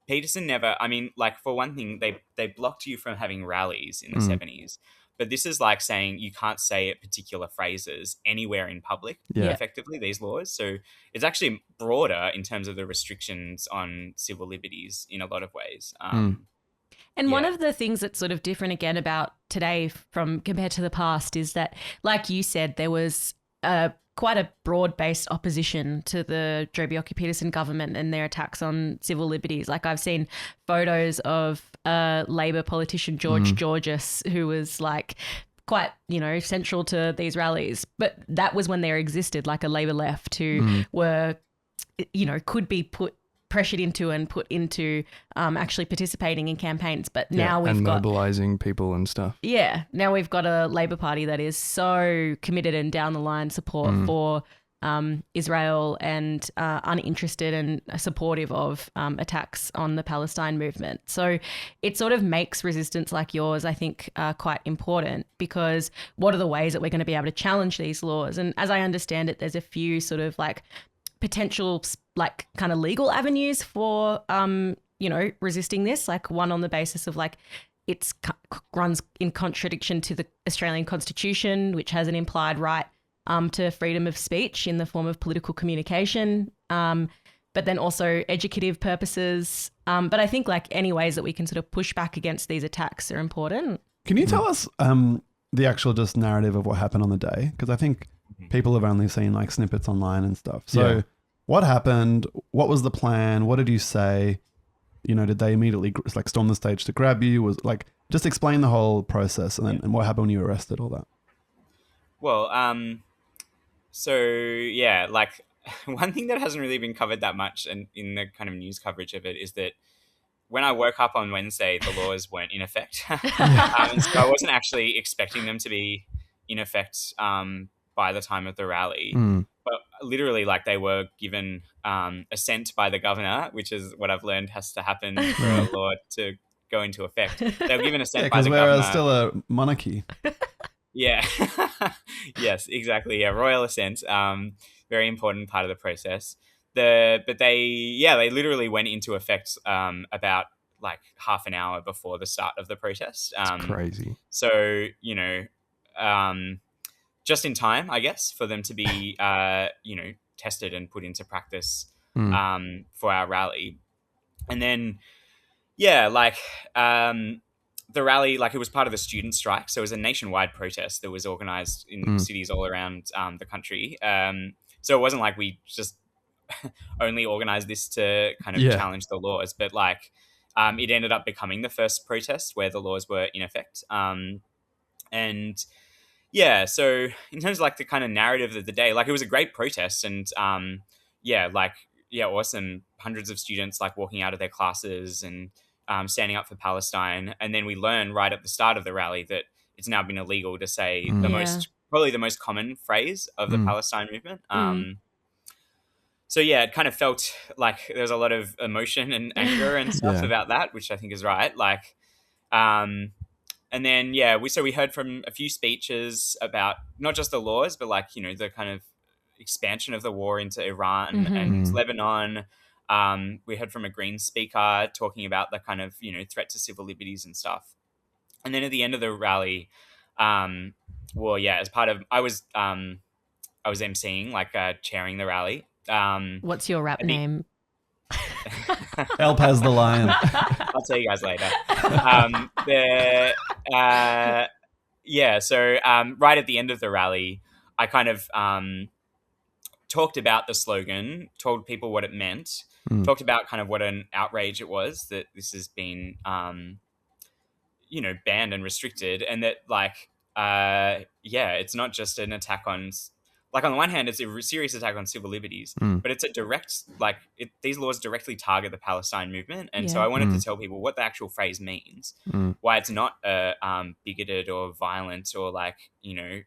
Peterson never, I mean, like for one thing, they blocked you from having rallies in the 70s. But this is like saying you can't say particular phrases anywhere in public, effectively, these laws. So it's actually broader in terms of the restrictions on civil liberties in a lot of ways. And one of the things that's sort of different again about today from compared to the past is that, like you said, there was quite a broad-based opposition to the Joh Bjelke-Petersen government and their attacks on civil liberties. Like I've seen photos of Labor politician George Georges, who was like quite, central to these rallies. But that was when there existed like a Labor left who were, could be pressured into and put into actually participating in campaigns. But now we've got mobilizing people and stuff. Yeah. Now we've got a Labor Party that is so committed and down the line support for Israel and uninterested and supportive of attacks on the Palestine movement. So it sort of makes resistance like yours, I think, quite important, because what are the ways that we're going to be able to challenge these laws? And as I understand it, there's a few sort of like potential like kind of legal avenues for, resisting this, like one on the basis of like it runs in contradiction to the Australian Constitution, which has an implied right to freedom of speech in the form of political communication, but then also educative purposes. But I think like any ways that we can sort of push back against these attacks are important. Can you tell us the actual just narrative of what happened on the day? Because I think people have only seen like snippets online and stuff. So what happened? What was the plan? What did you say? Did they immediately like storm the stage to grab you? Was like, just explain the whole process and what happened when you were arrested, all that. Well, like one thing that hasn't really been covered that much in the kind of news coverage of it is that when I woke up on Wednesday, the laws weren't in effect. So I wasn't actually expecting them to be in effect by the time of the rally. But literally, like, they were given assent by the governor, which is what I've learned has to happen for a law to go into effect. They were given assent by the governor. Because we're still a monarchy. Yeah. Yes, exactly. Yeah, royal assent. Very important part of the process. But they literally went into effect about like half an hour before the start of the protest. It's crazy. So, just in time, I guess, for them to be, tested and put into practice for our rally. And then, the rally, like, it was part of the student strike. So it was a nationwide protest that was organized in cities all around the country. So it wasn't like we just only organized this to kind of challenge the laws, but like it ended up becoming the first protest where the laws were in effect. So in terms of like the kind of narrative of the day, like it was a great protest and awesome. Hundreds of students like walking out of their classes and standing up for Palestine. And then we learn right at the start of the rally that it's now been illegal to say probably the most common phrase of the Palestine movement. It kind of felt like there was a lot of emotion and anger and stuff about that, which I think is right. Like, and then, we heard from a few speeches about not just the laws, but like, the kind of expansion of the war into Iran and Lebanon. We heard from a Green speaker talking about the kind of, threat to civil liberties and stuff. And then at the end of the rally, as part of, I was emceeing, like chairing the rally. What's your rap name? Elp has the lion. I'll tell you guys later. Right at the end of the rally, I kind of talked about the slogan, told people what it meant, talked about kind of what an outrage it was that this has been, banned and restricted, and that like, it's not just an attack on like on the one hand, it's a serious attack on civil liberties, but it's a direct, like these laws directly target the Palestine movement. And so I wanted to tell people what the actual phrase means, why it's not a bigoted or violent or like, you know,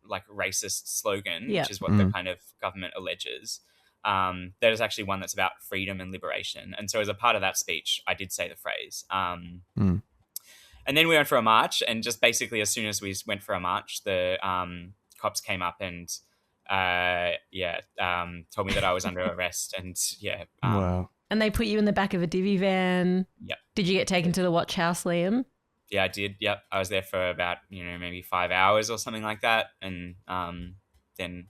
like racist slogan, which is what the kind of government alleges. There is actually one that's about freedom and liberation. And so as a part of that speech, I did say the phrase. And then we went for a march, and just basically as soon as we went for a march, the cops came up and told me that I was under arrest. And wow. And they put you in the back of a divvy van. Yep. Did you get taken to the watch house, Liam? Yeah, I did. Yep. I was there for about, maybe 5 hours or something like that. And then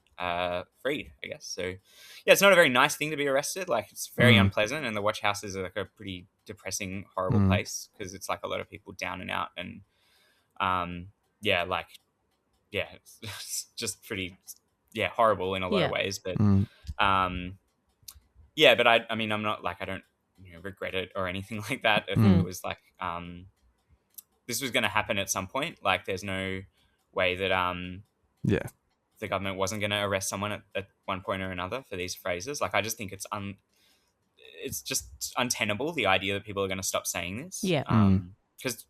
freed, I guess. So yeah, it's not a very nice thing to be arrested. Like, it's very unpleasant. And the watch house is like a pretty depressing, horrible place, because it's like a lot of people down and out. And it's just pretty, horrible in a lot of ways. But but I mean, I'm not like, I don't regret it or anything like that. I think it was like this was going to happen at some point. Like, there's no way that the government wasn't going to arrest someone at one point or another for these phrases. Like, I just think it's just untenable, the idea that people are going to stop saying this. Because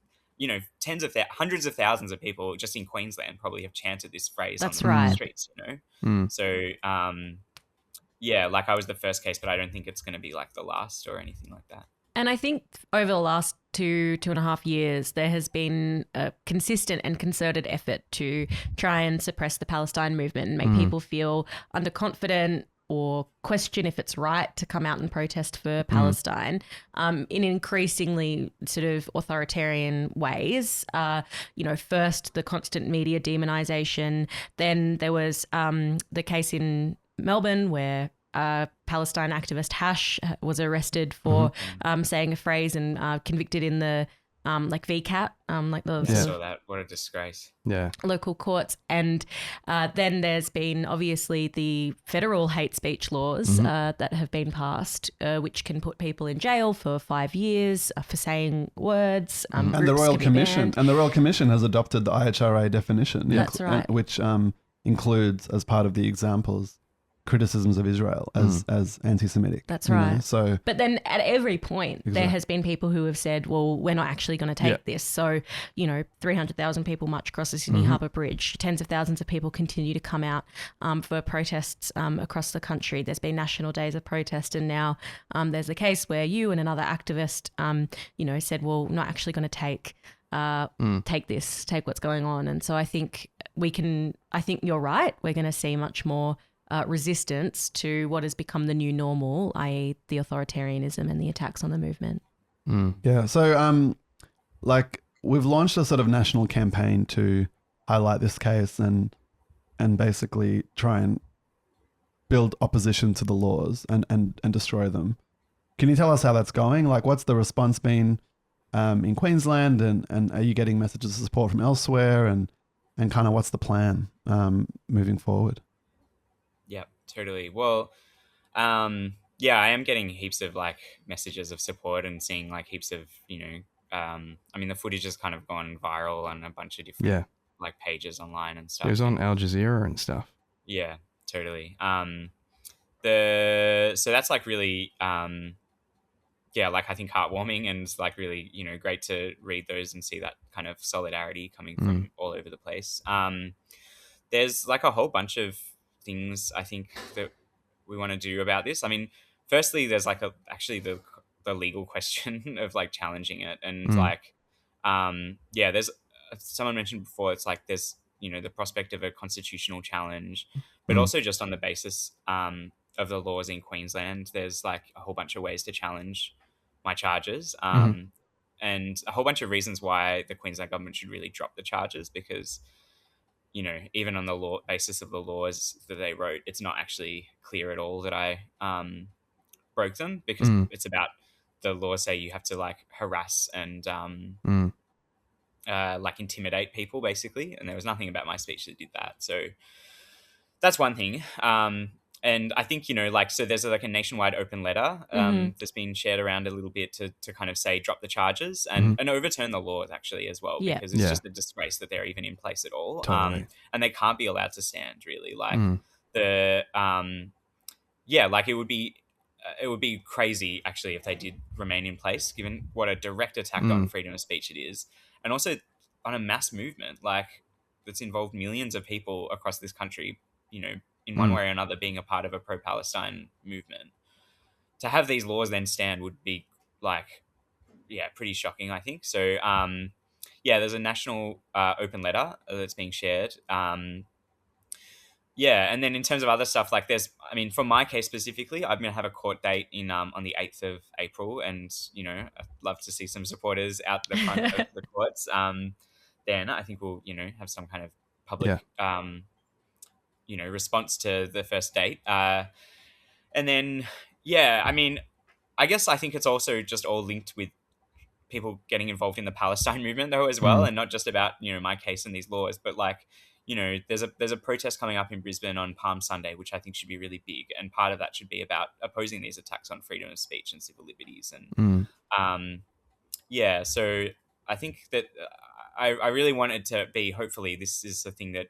hundreds of thousands of people just in Queensland probably have chanted this phrase on the streets. So like, I was the first case, but I don't think it's going to be like the last or anything like that. And I think over the last 2.5 years, there has been a consistent and concerted effort to try and suppress the Palestine movement and make people feel underconfident or question if it's right to come out and protest for Palestine in increasingly sort of authoritarian ways. First, the constant media demonization. Then there was the case in Melbourne where Palestine activist Hash was arrested for saying a phrase and convicted in the VCAT, I saw that. What a disgrace. Yeah. Local courts. And then there's been obviously the federal hate speech laws that have been passed, which can put people in jail for 5 years for saying words. And the Royal Commission has adopted the IHRA definition. That's right. Which includes, as part of the examples, criticisms of Israel as anti-Semitic. That's right. So, but then at every point, there has been people who have said, well, we're not actually going to take this. So, 300,000 people march across the Sydney Harbour Bridge. Tens of thousands of people continue to come out for protests across the country. There's been national days of protest, and now there's a case where you and another activist, said, well, we're not actually going to take what's going on. And so I think you're right. We're going to see much more resistance to what has become the new normal, i.e. the authoritarianism and the attacks on the movement. Yeah. So, we've launched a sort of national campaign to highlight this case and basically try and build opposition to the laws and destroy them. Can you tell us how that's going? Like, what's the response been in Queensland, and are you getting messages of support from elsewhere, and kind of what's the plan moving forward? Yeah, totally. Well, I am getting heaps of like messages of support and seeing like heaps of, the footage has kind of gone viral on a bunch of different like pages online and stuff. It was on Al Jazeera and stuff. Yeah, totally. So that's like really, I think heartwarming, and like really, great to read those and see that kind of solidarity coming from all over the place. There's like a whole bunch of things I think that we want to do about this. I mean, firstly, there's like the legal question of like challenging it, and there's someone mentioned before, it's like there's the prospect of a constitutional challenge, but also just on the basis of the laws in Queensland, there's like a whole bunch of ways to challenge my charges, and a whole bunch of reasons why the Queensland government should really drop the charges, because even on the basis of the laws that they wrote, it's not actually clear at all that I broke them, because it's about the laws say you have to like harass and like intimidate people basically, and there was nothing about my speech that did that. So that's one thing. And I think, so there's like a nationwide open letter that's been shared around a little bit to kind of say drop the charges and overturn the laws actually as well, because it's just a disgrace that they're even in place at all. Totally. And they can't be allowed to stand really. Like like it would be crazy actually if they did remain in place, given what a direct attack on freedom of speech it is, and also on a mass movement like that's involved millions of people across this country, in one way or another being a part of a pro-Palestine movement. To have these laws then stand would be pretty shocking, I think. So there's a national open letter that's being shared. And then in terms of other stuff, like for my case specifically, I'm going to have a court date on the 8th of April, and I'd love to see some supporters out the front of the courts. Then I think we'll have some kind of public response to the first date, and then I guess I think it's also just all linked with people getting involved in the Palestine movement though as well, and not just about my case and these laws, but there's a protest coming up in Brisbane on Palm Sunday, which I think should be really big, and part of that should be about opposing these attacks on freedom of speech and civil liberties. And so I think that I really wanted to be, hopefully this is a thing that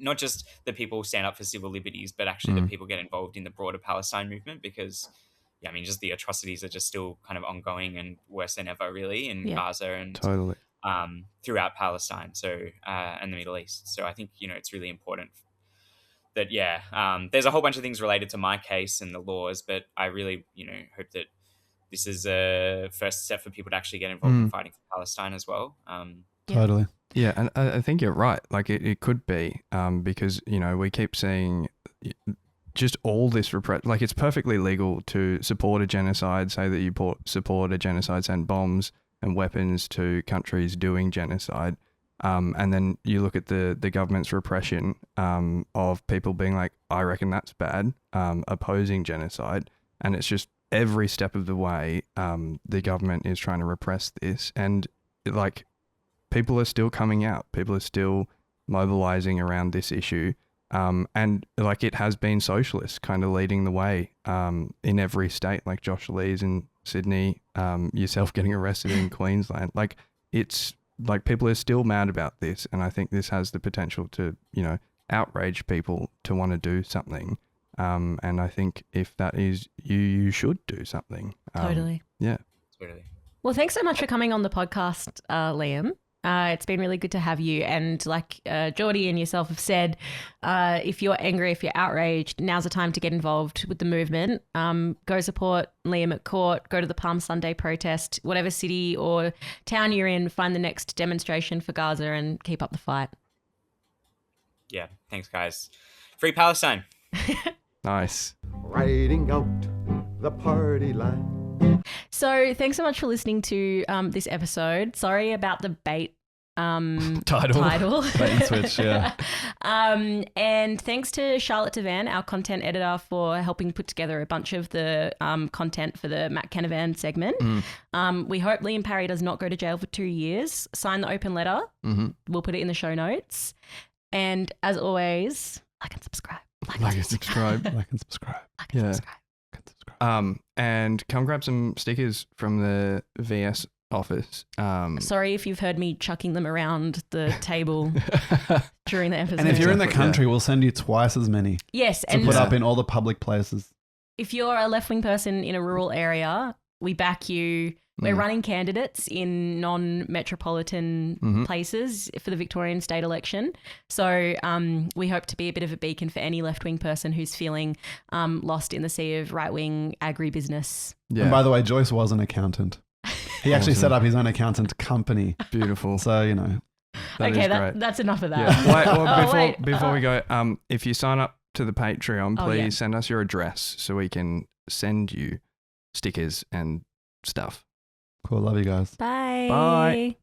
not just that people stand up for civil liberties, but actually that people get involved in the broader Palestine movement, because just the atrocities are just still kind of ongoing and worse than ever, really, in Gaza and totally throughout Palestine, and the Middle East. So I think it's really important that there's a whole bunch of things related to my case and the laws, but I really hope that this is a first step for people to actually get involved in fighting for Palestine as well. Totally. Yeah, and I think you're right. Like it could be because we keep seeing just all this like it's perfectly legal to support a genocide, say that you support a genocide, send bombs and weapons to countries doing genocide, and then you look at the government's repression of people being like, I reckon that's bad, opposing genocide, and it's just every step of the way the government is trying to repress this, and like people are still coming out, people are still mobilizing around this issue. And like it has been socialists kind of leading the way in every state, like Josh Lee's in Sydney, yourself getting arrested in Queensland. Like it's like people are still mad about this, and I think this has the potential to outrage people to want to do something. And I think if that is you should do something. Totally. Yeah. Totally. Well, thanks so much for coming on the podcast, Liam. It's been really good to have you. And like Geordie and yourself have said, if you're angry, if you're outraged, now's the time to get involved with the movement. Go support Liam at court, go to the Palm Sunday protest, whatever city or town you're in, find the next demonstration for Gaza and keep up the fight. Yeah, thanks guys. Free Palestine. Nice. Riding out the party line. So thanks so much for listening to this episode. Sorry about the bait title. Bait and switch, yeah. And thanks to Charlotte Devan, our content editor, for helping put together a bunch of the content for the Matt Canavan segment. We hope Liam Parry does not go to jail for 2 years. Sign the open letter. We'll put it in the show notes. And as always, like and subscribe. Like and subscribe. Like and subscribe. Like and subscribe. And come grab some stickers from the VS office. Sorry if you've heard me chucking them around the table during the episode. And if you're in the country, we'll send you twice as many. Yes. To put up in all the public places. If you're a left-wing person in a rural area, we back you. We're running candidates in non-metropolitan places for the Victorian state election. So we hope to be a bit of a beacon for any left-wing person who's feeling lost in the sea of right-wing agribusiness. Yeah. And by the way, Joyce was an accountant. He actually set up his own accountant company. Beautiful. So, That's enough of that. Yeah. Before we go, if you sign up to the Patreon, please send us your address so we can send you stickers and stuff. Cool. Love you guys. Bye. Bye.